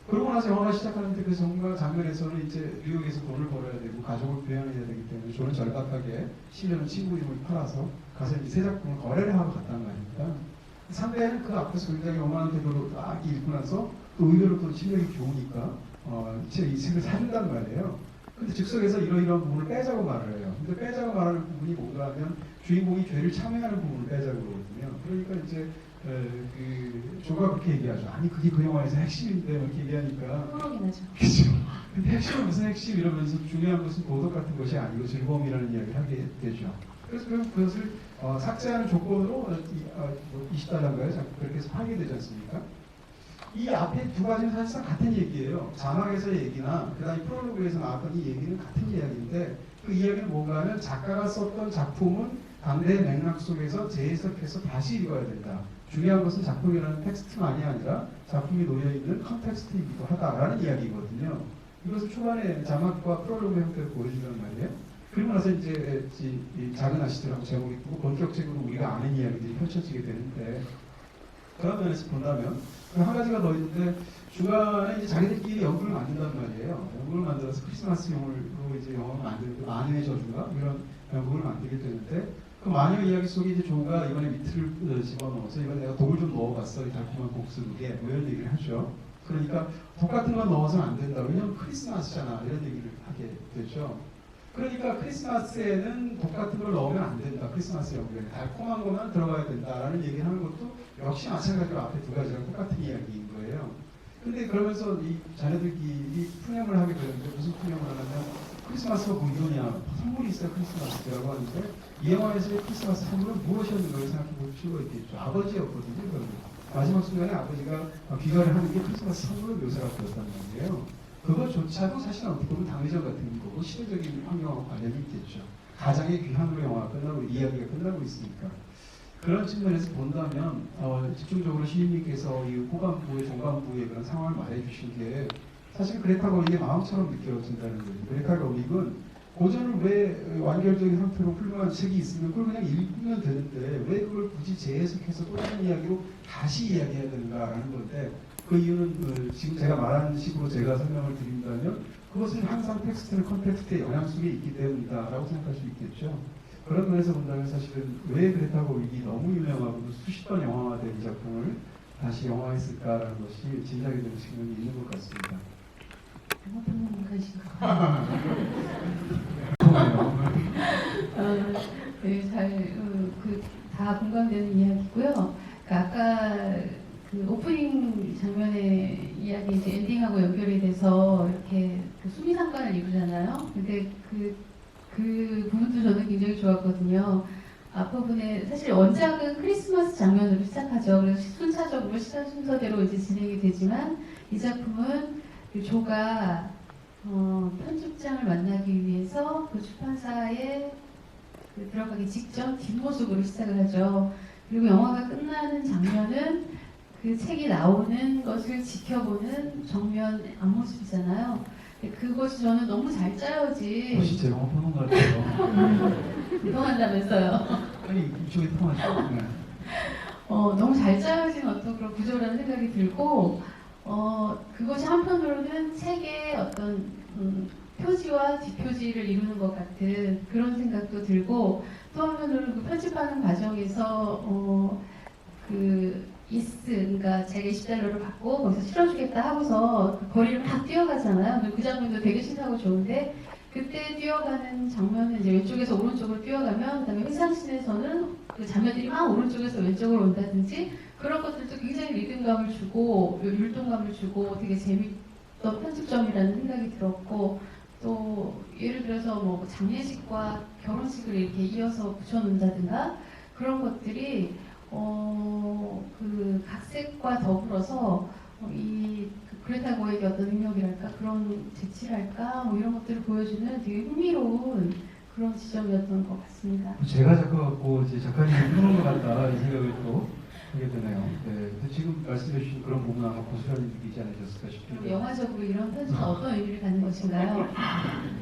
그러고 나서 영화가 시작하는데 그 장면에서는 이제 뉴욕에서 돈을 벌어야 되고 가족을 부양해야 되기 때문에 존은 절박하게 실려는 친구 이름을 팔아서 가서 이제 새 작품을 거래를 하러 갔단 말입니다. 상대는 그 앞에서 굉장히 어마어마한 태도로 딱 읽고 나서 또 의외로 또 실력이 좋으니까 이 책을 사준단 말이에요. 근데 즉석에서 이러이러한 부분을 빼자고 말을 해요. 근데 빼자고 말하는 부분이 뭔가 하면 주인공이 죄를 참여하는 부분을 빼자고 그러거든요. 그러니까 이제 그 조가 그렇게 얘기하죠. 아니 그게 그 영화에서 핵심인데 이렇게 얘기하니까
떠오르긴 하죠.
그렇죠. 근데 핵심은 무슨 핵심 이러면서 중요한 것은 도덕 같은 것이 아니고 즐거움이라는 이야기를 하게 되죠. 그래서 그것을 삭제하는 조건으로 20달러인가요? 그렇게 해서 팔게 되지 않습니까? 이 앞에 두 가지는 사실상 같은 얘기예요. 자막에서의 얘기나 그다음에 프롤로그에서 나왔던 이 얘기는 같은 이야기인데, 그 이야기는 뭔가 하면 작가가 썼던 작품은 당대의 맥락 속에서 재해석해서 다시 읽어야 된다. 중요한 것은 작품이라는 텍스트만이 아니라 작품이 놓여있는 컨텍스트이기도 하다라는 이야기거든요. 이것을 초반에 자막과 프롤로그 형태로 보여준단 말이에요. 그리고 나서 이제 이 작은 아시트라고 제목이 있고 본격적으로 우리가 아는 이야기들이 펼쳐지게 되는데, 그런 면에서 본다면 한 가지가 더 있는데, 중간에 이제 자기들끼리 연극을 만든단 말이에요. 연극을 만들어서 크리스마스용으로 이제 영화를 만드는데, 마녀의 저주가 이런 연극을 만들게 되는데, 그 마녀 이야기 속에 이제 조가 이번에 밑을 집어넣어서 이번에 내가 독을 좀 넣어봤어, 이 달콤한 복수룩에 뭐 이런 얘기를 하죠. 그러니까 똑같은 건 넣어서는 안 된다. 왜냐면 크리스마스잖아. 이런 얘기를 하게 되죠. 그러니까 크리스마스에는 독 같은 걸 넣으면 안 된다. 크리스마스 연구에 달콤한 것만 들어가야 된다라는 얘기를 하는 것도 역시 마찬가지로 앞에 두 가지랑 똑같은 이야기인 거예요. 근데 그러면서 이 자녀들끼리 푸념을 하게 되는데, 무슨 푸념을 하냐면 크리스마스가 뭐 이거냐, 선물이 있어야 크리스마스라고 하는데, 이 영화에서의 크리스마스 선물은 무엇이었는가를 생각해 볼 필요가 있겠죠. 아버지였거든요. 그러면 마지막 순간에 아버지가 귀가를 하는 게 크리스마스 선물로 묘사가 되었단 말이에요. 그것조차도 사실 어떻게 보면 당위적 같은 거고 시대적인 환경하고 관련이 있겠죠. 가장의 귀향으로 영화가 끝나고 이야기가 끝나고 있으니까. 그런 측면에서 본다면 집중적으로 시인님께서 이 후반부의 중반부의 그런 상황을 말해주신 게 사실 그레타 거릭의 마음처럼 느껴진다는 거죠. 그레타 거릭은 고전을 왜 완결적인 상태로 훌륭한 책이 있으면 그걸 그냥 읽으면 되는데 왜 그걸 굳이 재해석해서 또 다른 이야기로 다시 이야기해야 되는가라는 건데, 그 이유는 지금 제가 말하는 식으로 제가 설명을 드린다면 그것은 항상 텍스트는 컨텍스트의 영향 속에 있기 때문이다라고 생각할 수 있겠죠. 그런 면에서 본다면 사실은 왜 그레타 거북이 너무 유명하고 수십 번 영화화된 이 작품을 다시 영화했을까라는 것이 짐작이 되는 측면이 있는 것 같습니다.
평론가신가요? 네, 다 공감되는 이야기고요. 그러니까 아까 그 오프닝 장면의 이야기 이제 엔딩하고 연결이 돼서 이렇게 그 수미상관을 이루잖아요. 근데 그 부분도 저는 굉장히 좋았거든요. 앞부분에 사실 원작은 크리스마스 장면으로 시작하죠. 그래서 순차적으로 시간 순서대로 이제 진행이 되지만 이 작품은 그 조가 편집장을 만나기 위해서 그 출판사에 들어가기 직전 뒷모습으로 시작을 하죠. 그리고 영화가 끝나는 장면은 그 책이 나오는 것을 지켜보는 정면 앞모습이잖아요. 그것이 저는 너무 잘 짜여진
진짜 영화 보는 것 같아요.
통한다면서요.
아니 이쪽에 통하죠. 네.
너무 잘 짜여진 어떤 그런 구조라는 생각이 들고 그것이 한편으로는 책의 어떤 표지와 뒷표지를 이루는 것 같은 그런 생각도 들고 또 한편으로는 그 편집하는 과정에서 그러니까 자기 20달러를 받고 거기서 실어주겠다 하고서 그 거리를 막 뛰어가잖아요. 그 장면도 되게 신나고 좋은데 그때 뛰어가는 장면은 이제 왼쪽에서 오른쪽으로 뛰어가면 그다음에 회상씬에서는 그 장면들이 막 오른쪽에서 왼쪽으로 온다든지 그런 것들도 굉장히 리듬감을 주고 율동감을 주고 되게 재밌던 편집점이라는 생각이 들었고 또 예를 들어서 뭐 장례식과 결혼식을 이렇게 이어서 붙여놓는다든가 그런 것들이 그 각색과 더불어서 그 그레타 거에게 어떤 능력이랄까 그런 재치랄까 뭐 이런 것들을 보여주는 되게 흥미로운 그런 지점이었던 것 같습니다.
제가 작가갖고 이제 작가님이 그런 것 같다 이 생각을 또 하게 되네요. 네, 근데 지금 말씀해주신 그런 부분 아마 고스란히 느끼지 않으셨을까 싶은데.
영화적으로 이런 편집은 어떤 의미를 갖는 것인가요?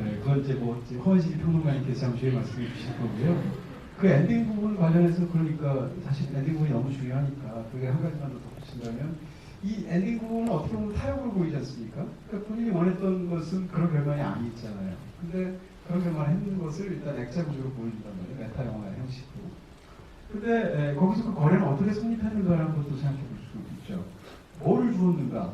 네, 그건 이제 뭐 허은실 평론가님께서 잠시 후에 말씀해 주실 거고요. 그 엔딩 부분 관련해서 그러니까 사실 엔딩 부분이 너무 중요하니까 그게 한 가지만 더 덧붙인다면 이 엔딩 부분은 어떻게 보면 타협을 보이지 않습니까? 그러니까 본인이 원했던 것은 그런 결말이 아니었잖아요. 근데 그런 결말을 했는 것을 일단 액자 구조로 보여준단 말이에요. 메타 영화의 형식으로. 근데 거기서 그 거래는 어떻게 성립했는가라는 것도 생각해 볼 수 있죠. 뭐를 주었는가?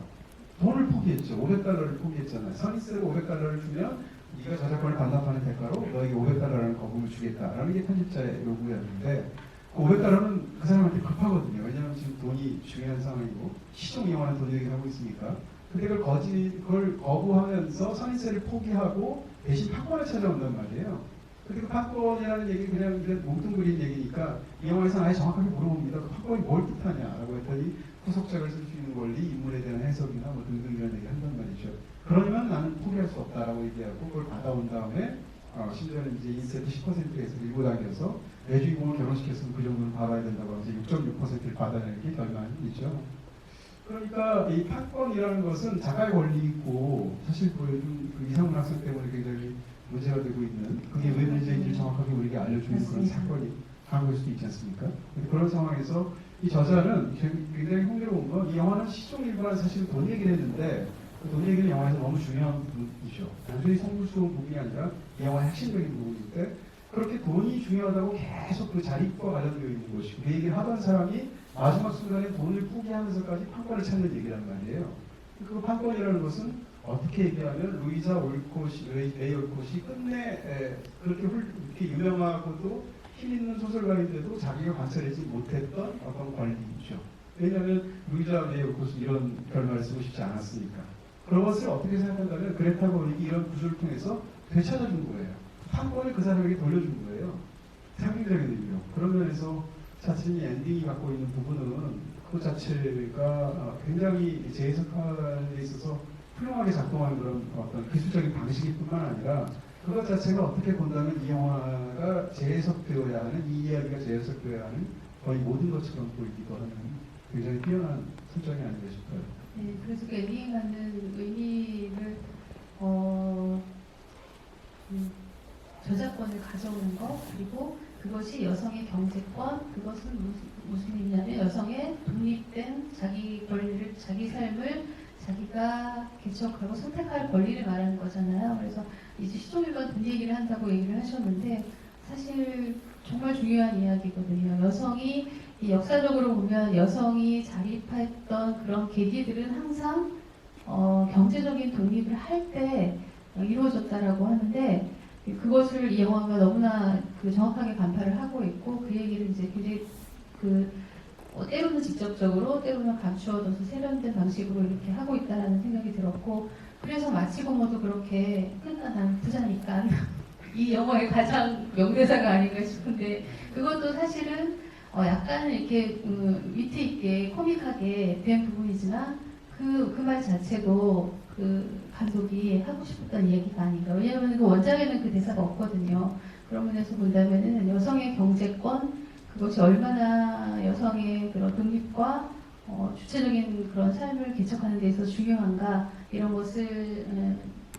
돈을 포기했죠. 500달러를 포기했잖아요. 선인세로 500달러를 주면 네가 저작권을 반납하는 대가로 너에게 500달러라는 거금을 주겠다라는 게 편집자의 요구였는데 그 500달러는 그 사람한테 급하거든요. 왜냐하면 지금 돈이 중요한 상황이고 시종 이용하는 돈 얘기를 하고 있으니까. 근데 그걸 거부하면서 선인세를 포기하고 대신 판권을 찾아온단 말이에요. 근데 그 판권이라는 얘기 그냥 뭉뚱그린 얘기니까 이 영화에서 아예 정확하게 물어봅니다. 그 판권이 뭘 뜻하냐라고 했더니 후속작을 쓸 수 있는 권리, 인물에 대한 해석이나 뭐 등등 이런 얘기를 한단 말이죠. 그러면 나는 포기할 수 없다라고 얘기하고 그걸 받아온 다음에 심지어는 이제 인세트 10%에서 일부 당겨서 내 주인공을 결혼시켰으면 그 정도는 받아야 된다고 하면서 6.6%를 받아내는 게 결말이죠. 그러니까 이 판권이라는 것은 작가의 권리이고 사실 보여준 그 이상문 학생 때문에 굉장히 문제가 되고 있는 그게 왜 문제인지 정확하게 우리에게 알려주는 그런 사건이 한국일 수도 있지 않습니까? 그런 상황에서 이 저자는 굉장히 흥미로운 건 이 영화는 시종 일부는 사실 돈 얘기를 했는데 그 돈 얘기는 영화에서 너무 중요한 부분이죠. 단순히 성물스러운 부분이 아니라 이 영화의 핵심적인 부분인데 그렇게 돈이 중요하다고 계속 그 자립과 관련되어 있는 것이고 그 얘기를 하던 사람이 마지막 순간에 돈을 포기하면서까지 판권을 찾는 얘기란 말이에요. 그 판권이라는 것은 어떻게 얘기하면 루이자 올콧이, 레이 올콧이 끝내 그렇게 유명하고도 힘 있는 소설가인데도 자기가 관찰하지 못했던 어떤 권리이죠. 왜냐하면 루이자 레이 올콧은 이런 결말을 쓰고 싶지 않았으니까. 그런 것을 어떻게 생각한다면 그레타 거북이 이런 구조를 통해서 되찾아준 거예요. 판권을 그 사람에게 돌려준 거예요. 상징적인 의미로. 그런 면에서 자신이 엔딩이 갖고 있는 부분은 그 자체가 굉장히 재해석하는 데 있어서 훌륭하게 작동하는 그런 어떤 기술적인 방식일 뿐만 아니라 그것 자체가 어떻게 본다면 이 영화가 재해석되어야 하는, 이 이야기가 재해석되어야 하는 거의 모든 것처럼 보이기도 하는 굉장히 뛰어난 설정이 아닌가 싶어요.
네, 그래서 그 엔딩에 갖는 의미를 저작권을 가져오는 것 그리고 그것이 여성의 경제권 그것은 무슨 의미냐면 여성의 독립된 자기 권리를 자기 삶을 자기가 개척하고 선택할 권리를 말하는 거잖아요. 그래서 이제 시종일관 돈 얘기를 한다고 얘기를 하셨는데 사실 정말 중요한 이야기거든요. 여성이 이 역사적으로 보면 여성이 자립했던 그런 계기들은 항상 경제적인 독립을 할 때 이루어졌다라고 하는데 그것을 이 영화가 너무나 그 정확하게 간파를 하고 있고 그 얘기를 이제 굉장히 때로는 직접적으로 때로는 감추어둬서 세련된 방식으로 이렇게 하고 있다라는 생각이 들었고 그래서 마치고 모두 그렇게 끝나난 부자니까 이 영화의 가장 명대사가 아닌가 싶은데 그것도 사실은 약간 이렇게 위트 있게 코믹하게 된 부분이지만 그 말 자체도 그 감독이 하고 싶었던 이야기가 아닌가. 왜냐하면 그 원작에는 그 대사가 없거든요. 그런 면에서 본다면은 여성의 경제권 그것이 얼마나 여성의 그런 독립과 주체적인 그런 삶을 개척하는 데 있어서 중요한가 이런 것을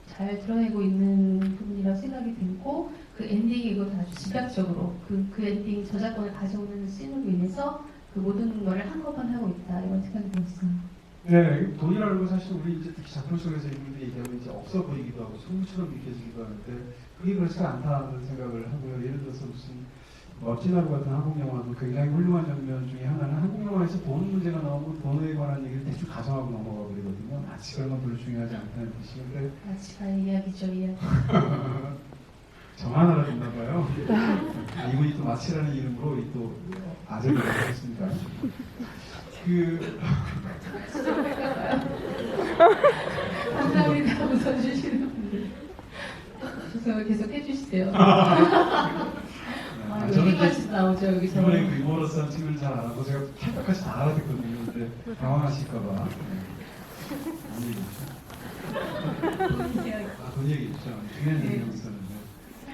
잘 드러내고 있는 부분이라고 생각이 들고 그 엔딩이 이것도 아주 집약적으로 그 엔딩 저작권을 가져오는 씬으로 인해서 그 모든 걸 한꺼번에 하고 있다 이런 생각이 들었어요.
네, 돈이라는 건 사실 우리 이제 특히 작품 속에서 있는데 얘기하면 이제 없어 보이기도 하고 소금처럼 느껴지기도 하는데 그게 그렇지 않다는 생각을 하고요. 예를 들어서 무슨 멋진 하루 같은 한국 영화도 굉장히 훌륭한 장면 중에 하나는 한국 영화에서 돈 문제가 나오고 돈에 관한 얘기를 대충 가정하고 넘어가 버리거든요. 마치 그런 건 별로 중요하지 않다는 뜻이는데
마치가의 이야기죠, 이야기.
저만 알아듣나 봐요. 이분이 또 마치라는 이름으로 또 아재를 낳았습니다.
감사합니다. 웃어주시는 분들. 죄송해요. 계속 해주시세요. 여기까지 나오죠, 여기서.
이번에 그 유머러스한 측면을 잘 알아서 제가 칼까지 다 알아듣거든요. 근데 당황하실까봐. 돈 얘기죠. 중요한 얘기가 있었는데.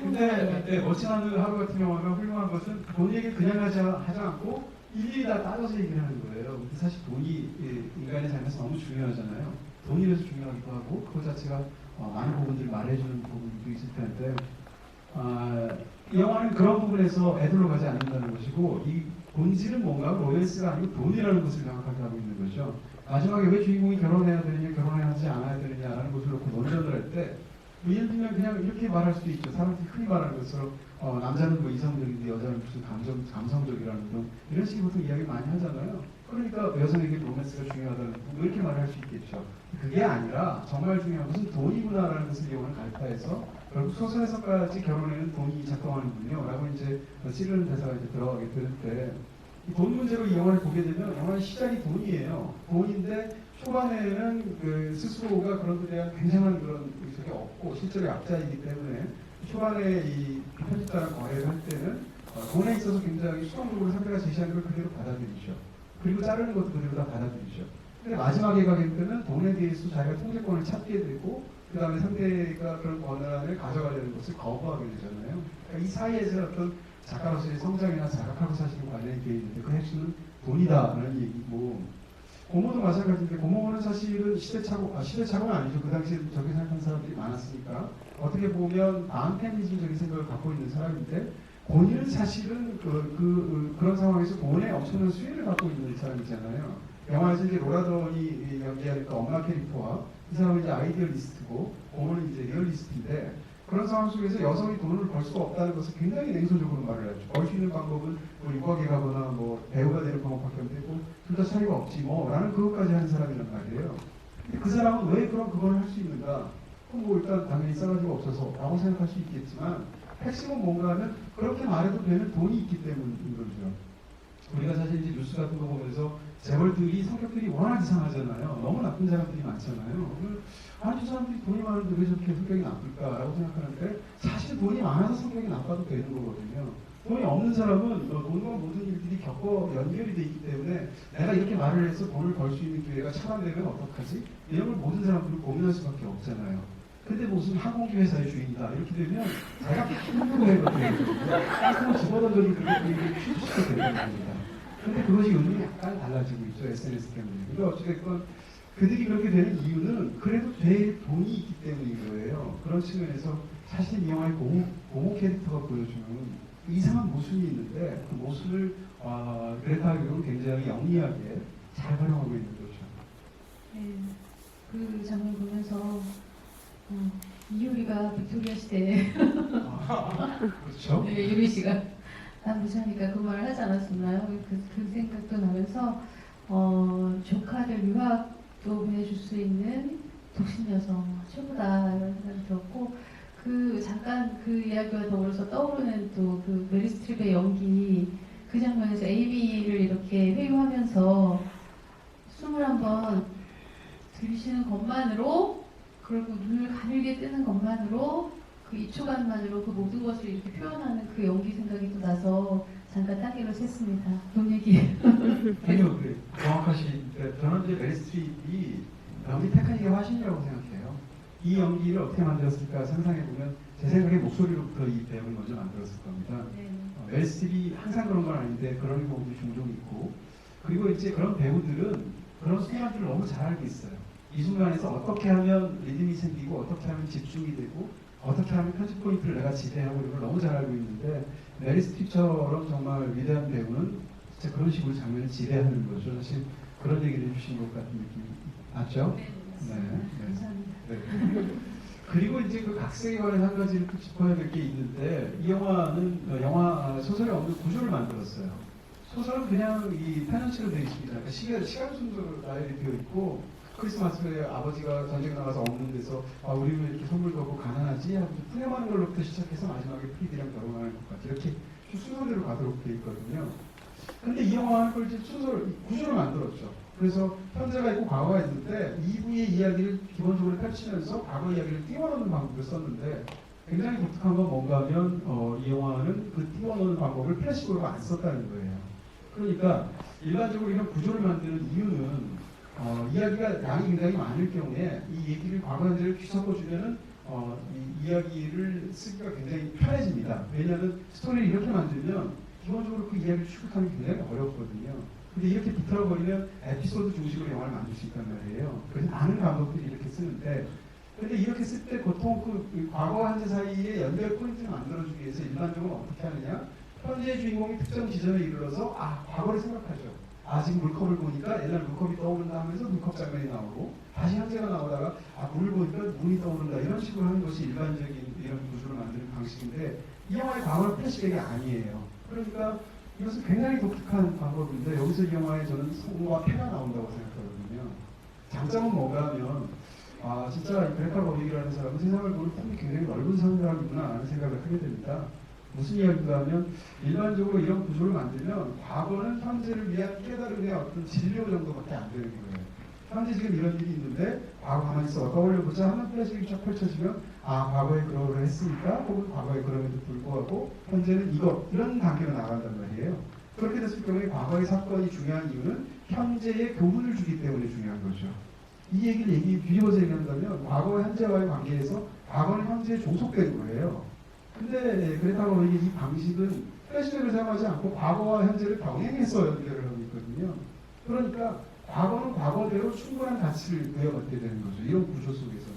근데 멋진 하루 같은 영화가 훌륭한 것은 돈 얘기 그냥 하지 않고 일일이 다 따져서 얘기를 하는 거예요. 근데 사실 돈이 인간의 삶에서 너무 중요하잖아요. 돈이 그래서 중요하기도 하고 그것 자체가 많은 부분들을 말해주는 부분도 있을 텐데 이 영화는 그런 부분에서 애들로 가지 않는다는 것이고 이 본질은 뭔가 로맨스가 아니고 돈이라는 것을 명확하게 하고 있는 거죠. 마지막에 왜 주인공이 결혼해야 되느냐 결혼해야 하지 않아야 되느냐라는 것을 놓고 논전을 할 때 예를 들면 그냥 이렇게 말할 수도 있죠. 사람들이 흔히 말하는 것처럼 남자는 뭐 이성적인데 여자는 무슨 감성적이라는 등 이런 식으로 보통 이야기 많이 하잖아요. 그러니까 여성에게 로맨스가 중요하다는 뭐 이렇게 말할 수 있겠죠. 그게 아니라 정말 중요한 것은 돈이구나라는 것을 영화는 갈파해서 결국 소설에서까지 결혼에는 돈이 작동하는군요. 라고 이제 찌르는 대사가 이제 들어가게 되는데 이 돈 문제로 이 영화를 보게 되면 영화의 시작이 돈이에요. 돈인데 초반에는 그 스스로가 그런 것에 대한 굉장한 그런 의식이 없고 실제로 약자이기 때문에 초반에 이 편집자랑 거래를 할 때는 돈에 있어서 굉장히 수동적으로 상대가 제시하는 걸 그대로 받아들이죠. 그리고 자르는 것도 그대로 다 받아들이죠. 근데 마지막에 가게 되면 돈에 대해서 자기가 통제권을 찾게 되고 그 다음에 상대가 그런 권한을 가져가려는 것을 거부하게 되잖아요. 그러니까 이 사이에서 어떤 작가로서의 성장이나 자각하고 사실은 관련이 되어 있는데 그 핵심은 돈이다라는 얘기고 고모도 마찬가지인데 고모는 사실은 시대착오는 아니죠. 그 당시에 저렇게 생각하는 사람들이 많았으니까 어떻게 보면 반페미니즘적인 생각을 갖고 있는 사람인데 본인은 사실은 그런 상황에서 돈에 엄청난 수혜를 갖고 있는 사람이잖아요. 영화에서 이제 로라던이 연기하니까 엄마 캐릭터와 이 사람은 이제 아이디얼리스트고 고모는 이제 리얼리스트인데 그런 상황 속에서 여성이 돈을 벌 수가 없다는 것을 굉장히 냉소적으로 말을 하죠. 벌 수 있는 방법은 뭐 유학에 가거나 뭐 배우가 되는 방법밖에 없고 둘 다 차이가 없지 뭐 라는 그것까지 하는 사람이란 말이에요. 근데 그 사람은 왜 그걸 할 수 있는가? 뭐 일단 당연히 싸가지가 없어서 라고 생각할 수 있겠지만 핵심은 뭔가 하면 그렇게 말해도 되는 돈이 있기 때문인 거죠. 우리가 사실 이제 뉴스 같은 거 보면서 재벌들이 성격들이 워낙 이상하잖아요. 너무 나쁜 사람들이 많잖아요. 아니 저 사람들이 돈이 많은데 왜 저렇게 성격이 나쁠까라고 생각하는데 사실 돈이 많아서 성격이 나빠도 되는 거거든요. 돈이 없는 사람은 돈과 모든 일들이 연결이 돼 있기 때문에 내가 이렇게 말을 해서 돈을 벌 수 있는 기회가 차단되면 어떡하지? 이런 걸 모든 사람들이 고민할 수밖에 없잖아요. 근데 무슨 항공기 회사의 주인이다 이렇게 되면 자기가 힘들고 해거든요. 깔끔한 집어던져를 그렇게 취직시켜야 된다는 겁니다. 근데 그것이 요즘 약간 달라지고 있죠. SNS 때문에. 그러니까 어찌됐건 그들이 그렇게 되는 이유는 그래도 될 돈이 있기 때문인 거예요. 그런 측면에서 사실 이 영화의 고모 캐릭터가 보여주는 이상한 모순이 있는데 그 모순을 그레타 gerwig은 굉장히 영리하게 잘 활용하고 있는 거죠.
네, 그 장면 보면서 이효리가 빅토리아 시대에
그렇죠?
네, 유리 씨가 남부자니까 그 말을 하지 않았었나요? 그 생각도 나면서 조카들 유학도 보내줄 수 있는 독신 여성 최고다 이런 생각이 들었고 잠깐 그 이야기와 더불어서 떠오르는 또 그 메리 스트립의 연기 그 장면에서 에이미를 이렇게 회유하면서 21번 들이쉬는 것만으로 그리고 눈을 가늘게 뜨는 것만으로 그 2초간만으로 그 모든 것을 이렇게 표현하는 그 연기 생각이 또 나서 잠깐 따기로 샜습니다. 돈 얘기.
아니요, 정확하신데 저는 이제 메리 스트립이 연기 테크닉의 화신이라고 생각해요. 이 연기를 어떻게 만들었을까 상상해보면 제 생각에 목소리로부터 이 배역을 먼저 만들었을 겁니다.
네.
메리 스트립이 항상 그런 건 아닌데 그런 경우도 종종 있고 그리고 이제 그런 배우들은 그런 순간들을 너무 잘 알고 있어요. 이 순간에서 어떻게 하면 리듬이 생기고 어떻게 하면 집중이 되고 어떻게 하면 편집 포인트를 내가 지배하고 이런 걸 너무 잘 알고 있는데 메리 스트립처럼 정말 위대한 배우는 진짜 그런 식으로 장면을 지배하는 거죠. 사실 그런 얘기를 해주신 것 같은 느낌이 맞죠?
네,
네.
감사합니다.
네. 그리고 이제 그 각색에 관해서 한 가지를 또 짚어야 될 게 있는데 이 영화는 소설에 없는 구조를 만들었어요. 소설은 그냥 이 페넌치로 되어 있습니다. 그러니까 시간 순서로 나열이 되어 있고 크리스마스에 아버지가 전쟁 나가서 없는 데서 우리 왜 이렇게 선물도 없고 가난하지? 하고 푸념하는 걸로부터 시작해서 마지막에 프리디랑 결혼하는 것까지 이렇게 순서대로 가도록 되어 있거든요. 근데 이 영화는 그걸 이제 구조를 만들었죠. 그래서 현재가 있고 과거가 있는데 2부의 이야기를 기본적으로 펼치면서 과거 이야기를 띄워넣는 방법을 썼는데 굉장히 독특한 건 뭔가 하면 이 영화는 그 띄워넣는 방법을 플래시백으로 안 썼다는 거예요. 그러니까 일반적으로 이런 구조를 만드는 이유는 이야기가 양이 굉장히 많을 경우에 이 얘기를 과거 현재를 뒤섞어주면은 이 이야기를 쓰기가 굉장히 편해집니다. 왜냐하면 스토리를 이렇게 만들면 기본적으로 그 이야기를 추격하는 게 굉장히 어렵거든요. 근데 이렇게 비틀어버리면 에피소드 중심으로 영화를 만들 수 있단 말이에요. 그래서 많은 감독들이 이렇게 쓰는데 근데 이렇게 쓸 때 보통 그 과거와 현재 사이에 연결 포인트를 만들어주기 위해서 일반적으로 어떻게 하느냐 현재의 주인공이 특정 지점에 이르러서 과거를 생각하죠. 지금 물컵을 보니까 옛날 물컵이 떠오른다 하면서 물컵 장면이 나오고 다시 현재가 나오다가 물을 보니까 문이 떠오른다 이런 식으로 하는 것이 일반적인 이런 구조를 만드는 방식인데 이 영화의 과거는 플래시백이 아니에요. 그러니까 이것은 굉장히 독특한 방법인데 여기서 이 영화에 저는 성과 패가 나온다고 생각하거든요. 장점은 뭔가 하면 진짜 그레타 거빅이라는 사람은 세상을 보는 품이 굉장히 넓은 사람이구나 라는 생각을 하게 됩니다. 무슨 이야기인가 하면 일반적으로 이런 구조를 만들면 과거는 현재를 위한 깨달음의 어떤 진료 정도밖에 안 되는 거예요. 현재 지금 이런 일이 있는데 과거 가만히 있어 떠올려보자 하는 플래시백이 쫙 펼쳐지면 과거에 그러고 했으니까 혹은 과거에 그럼에도 불구하고 현재는 이런 단계로 나간단 말이에요. 그렇게 됐을 경우에 과거의 사건이 중요한 이유는 현재에 교훈을 주기 때문에 중요한 거죠. 이 얘기를 뒤집어서 얘기한다면 과거와 현재와의 관계에서 과거는 현재에 종속된 거예요. 근데 그렇다고 이 방식은 플래시백을 사용하지 않고 과거와 현재를 병행해서 연결을 하고 있거든요. 그러니까 과거는 과거대로 충분한 가치를 부여받게 되는 거죠. 이런 구조 속에서는.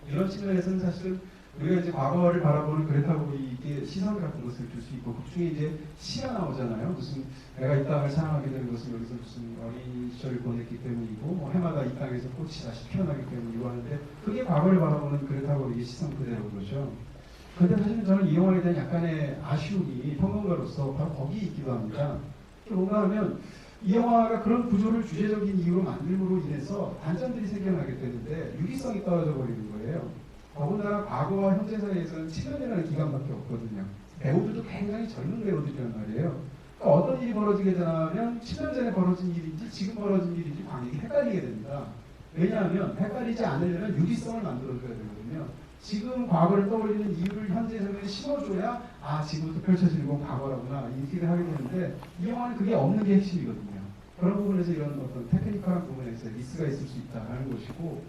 이런 측면에서는 사실은 우리가 이제 과거를 바라보는 그레타 거빅의 시선 같은 것을 줄 수 있고 그 중에 이제 시가 나오잖아요. 무슨 내가 이 땅을 사랑하게 되는 것은 여기서 무슨 어린 시절을 보냈기 때문이고 해마다 이 땅에서 꽃이 다시 피어나기 때문이고 하는데 그게 과거를 바라보는 그레타 거빅의 시선 그대로인 거죠. 그런데 사실은 저는 이 영화에 대한 약간의 아쉬움이 평론가로서 바로 거기에 있기도 합니다. 뭔가 하면 이 영화가 그런 구조를 주제적인 이유로 만들므로 인해서 단점들이 생겨나게 되는데 유기성이 떨어져 버리는 거예요. 더군다나 과거와 현재 사이에서는 7년이라는 기간밖에 없거든요. 배우들도 굉장히 젊은 배우들이란 말이에요. 그러니까 어떤 일이 벌어지게 되냐면 7년 전에 벌어진 일인지 지금 벌어진 일인지 관객이 헷갈리게 됩니다. 왜냐하면 헷갈리지 않으려면 유기성을 만들어줘야 되거든요. 지금 과거를 떠올리는 이유를 현재 장면에 심어줘야 지금부터 펼쳐지는 건 과거라구나 인식을 하게 되는데 이 영화는 그게 없는 게 핵심이거든요. 그런 부분에서 이런 어떤 테크니컬한 부분에서 미스가 있을 수 있다는 것이고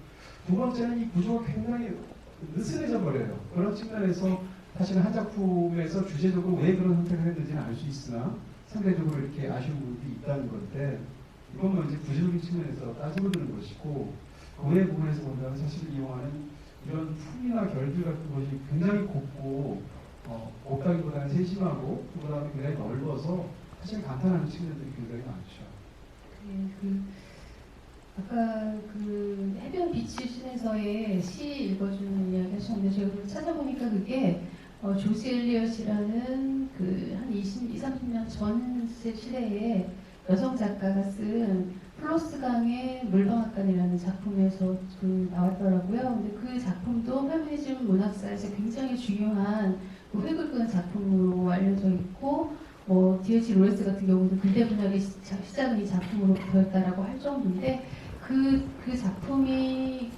두 번째는 이 구조가 굉장히 느슨해져 버려요. 그런 측면에서 사실은 한 작품에서 주제적으로 왜 그런 선택을 했는지는 알 수 있으나 상대적으로 이렇게 아쉬운 부분이 있다는 건데 이건 뭐 이제 구조적인 측면에서 따지고 드는 것이고 그 외의 부분에서 본다면 사실 이 영화는 이런 품이나 결들 같은 것이 굉장히 곱고 곱다기보다는 세심하고 그 다음에 굉장히 넓어서 사실 감탄하는 측면들이 굉장히 많죠.
아까 그 해변 비치 씬에서의 시 읽어주는 이야기 하셨는데 제가 그걸 찾아보니까 그게 조지 엘리엇이라는 그 한 20, 30년 전 시대에 여성 작가가 쓴 플로스강의 물방앗간이라는 작품에서 그 나왔더라고요. 근데 그 작품도 페미니즘 문학사에서 굉장히 중요한 그 획을 그은 작품으로 알려져 있고 D.H. 로레스 같은 경우도 근대 문학의 시작은 이 작품으로부터였다라고 할 정도인데 그 작품이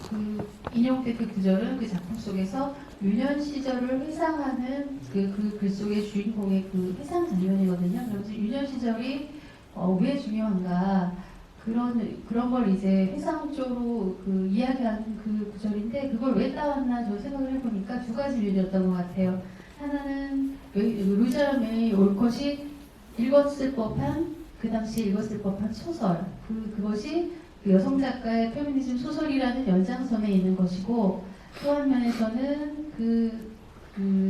인용된 그 구절은 그 작품 속에서 유년 시절을 회상하는 그 글 속의 주인공의 그 회상 장면이거든요. 그래서 유년 시절이 왜 중요한가 그런 걸 이제 회상 쪽으로 그 이야기하는 그 구절인데 그걸 왜 따왔나 저 생각을 해보니까 두 가지 이유였던 것 같아요. 하나는 루이자 메이 올컷이 읽었을 법한 그 당시 읽었을 법한 소설 그것이 그 여성 작가의 페미니즘 소설이라는 연장선에 있는 것이고 또 한 면에서는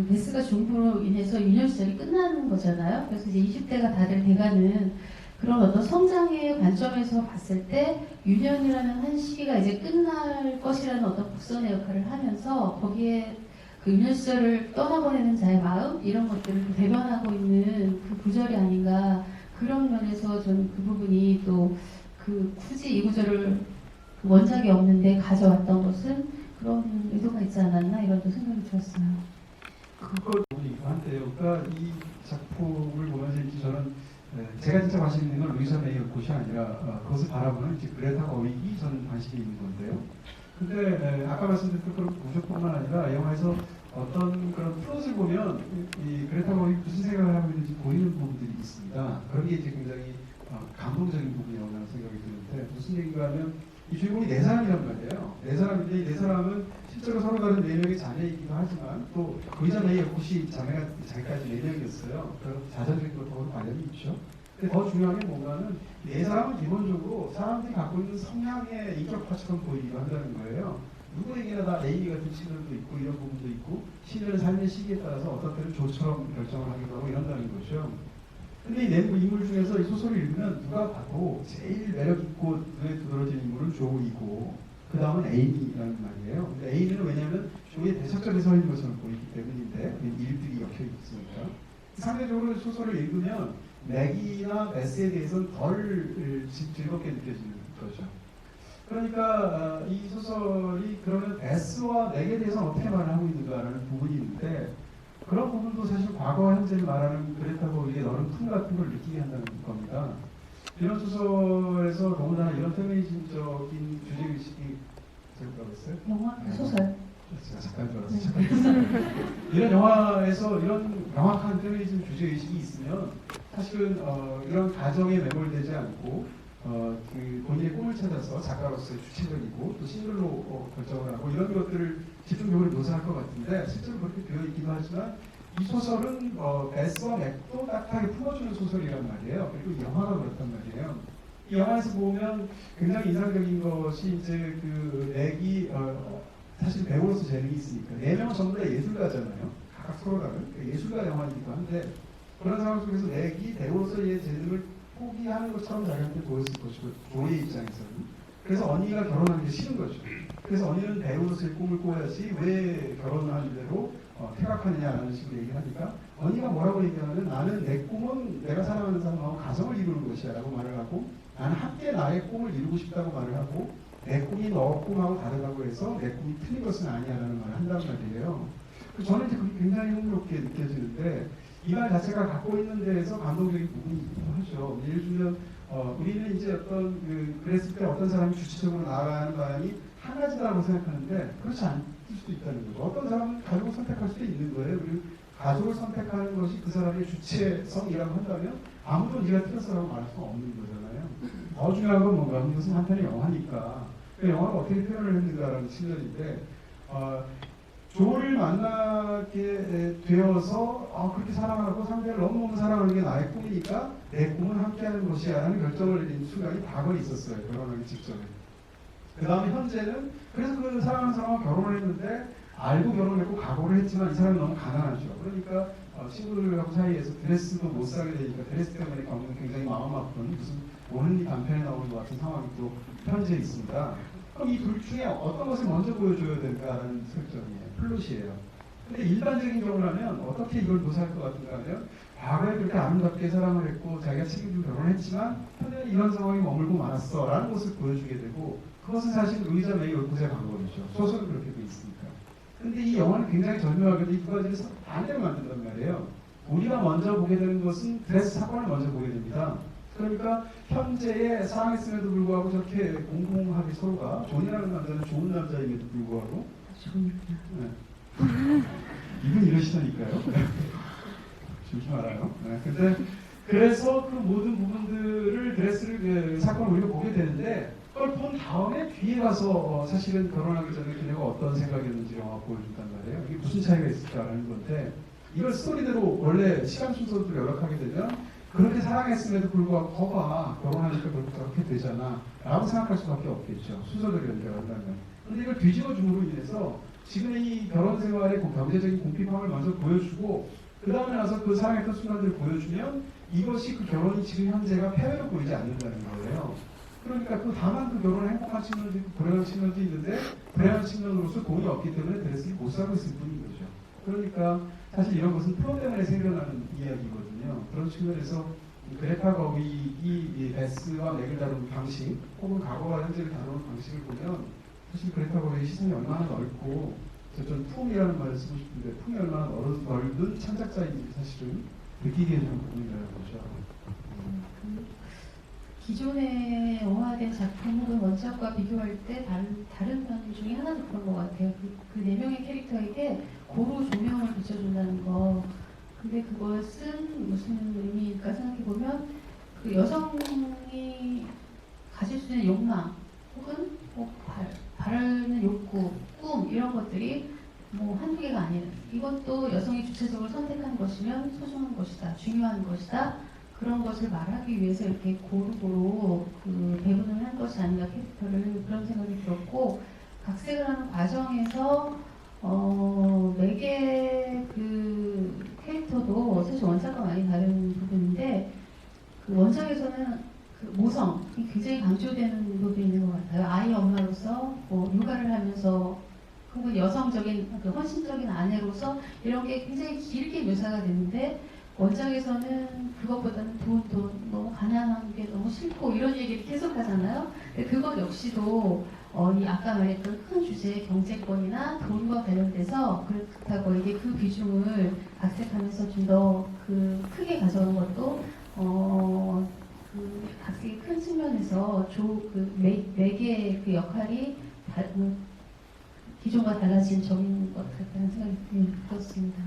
베스가 중부로 인해서 유년 시절이 끝나는 거잖아요. 그래서 이제 20대가 다들 돼가는 그런 어떤 성장의 관점에서 봤을 때 유년이라는 한 시기가 이제 끝날 것이라는 어떤 곡선의 역할을 하면서 거기에 그 유년 시절을 떠나보내는 자의 마음 이런 것들을 대변하고 있는 그 구절이 아닌가 그런 면에서 저는 그 부분이 또 굳이 이 구절을 원작이 없는데 가져왔던 것은 그런 의도가 있지 않았나 이런 또 생각이 들었어요.
그걸 보니까 한데요. 그러니까 이 작품을 보면서 이제 저는 제가 진짜 관심 있는 건 루이사 메이 옷이 아니라 그것을 바라보는 이제 그레타 거윅이 저는 관심이 있는 건데요. 근데 아까 말씀드린 그런 구조뿐만 아니라 영화에서 어떤 그런 플롯을 보면 이 그레타 거윅이 무슨 생각을 하고 있는지 보이는 부분들이 있습니다. 그런 게 이제 굉장히 감동적인 부분이라고 생각이 드는데 무슨 얘기가 하면 이 주인공이 네 사람이란 말이에요. 네 사람인데 이 네 사람은 실제로 서로 다른 네 명의 자매이기도 하지만 또 루이자 메이 옷이 자기까지 네 명이었어요. 그래서 자전적인 것하고 관련이 있죠. 근데 더 중요한 게 뭔가는 네 사람은 기본적으로 사람들이 갖고 있는 성향의 인격화처럼 보이기도 한다는 거예요. 누구에게나 다 에이미 같은 친구도 있고 이런 부분도 있고 신인의 삶의 시기에 따라서 어떤 때는 조처럼 결정을 하기도 하고 이런다는 거죠. 근데 이 내부 인물 중에서 이 소설을 읽으면 누가 봐도 제일 매력 있고 눈에 두드러진 인물은 조이고 그 다음은 에이미라는 말이에요. 근데 에이미는 왜냐하면 조의 대척점에 서 있는 것처럼 보이기 때문인데 일들이 엮여 있으니까 상대적으로 소설을 읽으면 맥이나 베스에 대해서는 덜 즐겁게 느껴지는 거죠. 그러니까 이 소설이 그러면 베스와 맥에 대해서 어떻게 말을 하고 있는가라는 부분이 있는데 그런 부분도 사실 과거와 현재를 말하는 그레타 거윅의 너른 품 같은 걸 느끼게 한다는 겁니다. 이런 소설에서 너무나 이런 페미니즘적인 주제의식이 제가 뭐라고 했어요?
영화? 소설?
제가 작가인 줄 알았어요. 이런 영화에서 이런 명확한 페미니즘 주제의식이 있으면 사실은 이런 가정에 매몰되지 않고 본인의 꿈을 찾아서 작가로서의 주체적이고 또 싱글로 결정을 하고 이런 것들을 집중적으로 묘사할 것 같은데 실제로 그렇게 되어 있기도 하지만 이 소설은 베스와 맥도 따뜻하게 품어주는 소설이란 말이에요. 그리고 영화가 그렇단 말이에요. 이 영화에서 보면 굉장히 인상적인 것이 이제 그 맥이 사실 배우로서 재능이 있으니까 네 명은 전부 다 예술가잖아요. 각각 서로 다른 예술가 영화이기도 한데 그런 상황 속에서 맥이 배우로서의 재능을 포기하는 것처럼 자기한테 보였을 것이고 조의 입장에서는 그래서 언니가 결혼하는 게 싫은 거죠. 그래서 언니는 배우로서의 꿈을 꿔야지 왜 결혼하는 대로 퇴각하느냐라는 식으로 얘기를 하니까 언니가 뭐라고 얘기하면 나는 내 꿈은 내가 사랑하는 사람하고 가정을 이루는 것이야 라고 말을 하고 나는 함께 나의 꿈을 이루고 싶다고 말을 하고 내 꿈이 너 꿈하고 다르다고 해서 내 꿈이 틀린 것은 아니야 라는 말을 한단 말이에요. 저는 이제 그게 굉장히 흥미롭게 느껴지는데 이 말 자체가 갖고 있는 데에서 감동적인 부분이 있기도 하죠. 예를 들면 우리는 이제 그랬을 때 어떤 사람이 주체적으로 나아가는 방향이 한 가지라고 생각하는데 그렇지 않을 수도 있다는 거죠. 어떤 사람은 가족을 선택할 수도 있는 거예요. 그리고 가족을 선택하는 것이 그 사람의 주체성이라고 한다면 아무도 네가 틀렸어라고 말할 수가 없는 거잖아요. 더 중요한 건 뭔가 이것은 한편의 영화니까 그 영화가 어떻게 표현을 했는가라는 측면인데 조를 만나게 되어서 그렇게 사랑하고 상대를 너무너무 사랑하는 게 나의 꿈이니까 내 꿈은 함께하는 것이야 라는 결정을 내린 순간이 과거에 있었어요. 결혼하기 직전에. 그 다음에 현재는 그래서 그 사랑하는 사람과 결혼을 했는데 알고 결혼했고 각오를 했지만 이 사람이 너무 가난하죠. 그러니까 친구들하고 사이에서 드레스도 못 사게 되니까 드레스 때문에 겪는 굉장히 마음 아픈 무슨 오는 이 단편에 나오는 것 같은 상황이 또 현재에 있습니다. 그럼 이 둘 중에 어떤 것을 먼저 보여줘야 될까라는 설정이에요. 플롯이에요. 근데 일반적인 경우라면 어떻게 이걸 묘사할 것 같은가 하면 과거에 그렇게 아름답게 사랑을 했고 자기가 책임지고 결혼했지만 현재 이런 상황이 머물고 말았어 라는 것을 보여주게 되고 그것은 사실 루이자 메이 올콧의 방법이죠. 소설은 그렇게 돼 있으니까. 근데 이 영화는 굉장히 절묘하게도 이 두 가지를 반대로 만든단 말이에요. 우리가 먼저 보게 되는 것은 드레스 사건을 먼저 보게 됩니다. 그러니까 현재의 사랑했음에도 불구하고 저렇게 공공하게 서로가 존이라는 남자는 좋은 남자임에도 불구하고 네. 이분 이러시다니까요. 조심 알아요. 네. 근데 그래서 그 모든 부분들을 드레스를 그 사건을 우리가 보게 되는데 그걸 본 다음에 뒤에 가서 사실은 결혼하기 전에 그녀가 어떤 생각이었는지 영화가 보여준단 말이에요. 이게 무슨 차이가 있을까라는 건데 이걸 스토리대로 원래 시간 순서대로 요약하게 되면 그렇게 사랑했음에도 불구하고 거봐 결혼하니까 결국 저렇게 되잖아 라고 생각할 수밖에 없겠죠. 순서대로 연결한다면. 근데 이걸 뒤집어 줌으로 인해서 지금의 이 결혼 생활의 경제적인 공핍함을 먼저 보여주고 그 다음에 나서 그 사랑했던 순간들을 보여주면 이것이 그 결혼이 지금 현재가 폐회로 보이지 않는다는 거예요. 그러니까 그 다만 그 결혼의 행복한 측면도 있고 불행한 측면도 있는데 불행한 측면으로서 돈이 없기 때문에 드레스를 못 사고 있을 뿐인 거죠. 그러니까 사실 이런 것은 프로 때문에 생겨나는 이야기거든요. 그런 측면에서 그레타 거빅이 베스와 맥을 다루는 방식 혹은 과거와 현재를 다루는 방식을 보면 사실 그레타 거빅의 시선이 얼마나 넓고 전 품이라는 말을 쓰고 싶은데 품이 얼마나 넓은 창작자인지 사실은 느끼게 해주는 부분이라는 거죠.
기존의 영화된 작품 혹은 원작과 비교할 때 다른 면 중에 하나도 그런 것 같아요. 그 네 명의 캐릭터에게 고루 조명을 비춰준다는 거. 근데 그것은 무슨 의미일까 생각해보면 그 여성이 가질 수 있는 욕망 혹은 뭐 바라는 욕구, 꿈 이런 것들이 뭐 한두 개가 아니라 이것도 여성이 주체적으로 선택한 것이면 소중한 것이다, 중요한 것이다. 그런 것을 말하기 위해서 이렇게 고루고루 그 배분을 한 것이 아닌가 캐릭터를 그런 생각이 들었고 각색을 하는 과정에서 매개 그 캐릭터도 사실 원작과 많이 다른 부분인데 그 원작에서는 그 모성이 굉장히 강조되는 부분이 있는 것 같아요. 아이 엄마로서 뭐 육아를 하면서 혹은 여성적인 그 헌신적인 아내로서 이런 게 굉장히 길게 묘사가 되는데 원작에서는 그것보다는 돈 너무 가난한 게 너무 싫고 이런 얘기를 계속 하잖아요. 근데 그것 역시도 이 아까 말했던 큰 주제 경제권이나 돈과 관련돼서 그렇다고 이게 그 비중을 각색하면서 좀 더 그 크게 가져오는 것도 그 각색이 큰 측면에서 그 매개의 그 역할이 기존과 달라진 점인 것 같다는 생각이 들었습니다.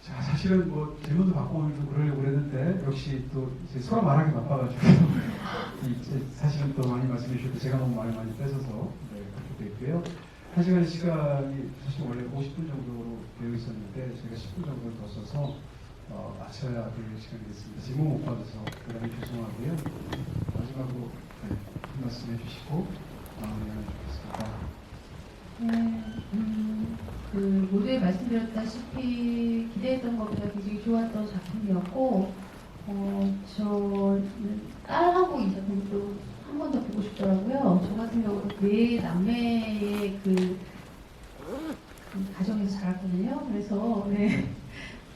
자, 사실은 뭐 질문도 받고 그러려고 그랬는데 역시 또 이제 서로 말하기 바빠가지고 사실은 또 많이 말씀해 주셨고 제가 너무 많이 뺏어서 네, 그렇게 됐고요. 1시간의 시간이 사실 원래 50분 정도로 되어 있었는데 제가 10분 정도를 더 써서 마쳐야 될 시간이 됐습니다. 질문 못 받아서 대단히 죄송하고요. 마지막으로 네, 한 말씀 해주시고 마무리하면 좋겠습니다.
네, 그 모두에 말씀드렸다시피 기대했던 것보다 굉장히 좋았던 작품이었고, 저는 딸하고 이 작품도 한 번 더 보고 싶더라고요. 저 같은 경우도 네 남매의 그 가정에서 자랐거든요. 그래서 네,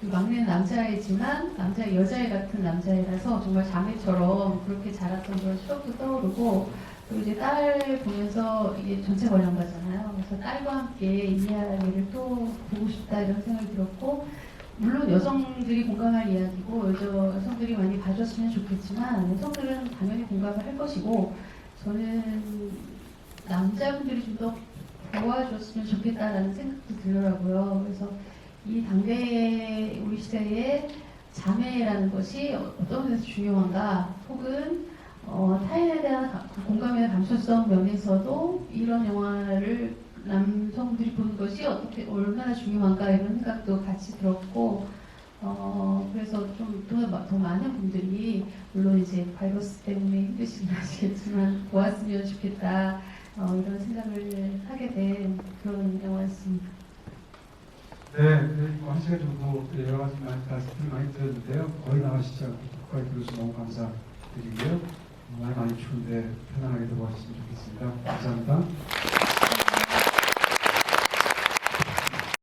그 막내는 남자애지만 여자애 같은 남자애라서 정말 자매처럼 그렇게 자랐던 그런 추억도 떠오르고. 그리고 이제 딸 보면서 이게 전체 관람가잖아요. 그래서 딸과 함께 이 이야기를 또 보고 싶다 이런 생각이 들었고 물론 여성들이 공감할 이야기고 여성들이 많이 봐줬으면 좋겠지만 여성들은 당연히 공감을 할 것이고 저는 남자분들이 좀 더 도와줬으면 좋겠다라는 생각도 들더라고요. 그래서 이 당대의 우리 시대의 자매라는 것이 어떤 면에서 중요한가 혹은 타인에 대한 공감의 감수성 면에서도 이런 영화를 남성들이 보는 것이 얼마나 중요한가 이런 생각도 같이 들었고 그래서 좀 더 많은 분들이 물론 이제 바이러스 때문에 힘드신 건 아시겠지만 보았으면 좋겠다 이런 생각을 하게 된 그런 영화였습니다.
네, 한 시간 정도 여러 가지 말씀을 많이 드렸는데요. 거의 나가시지 않고 끝까지 들어주셔서 너무 감사드리고요. 많이 추운데 편안하게 들어가셨으면 좋겠습니다. 감사합니다.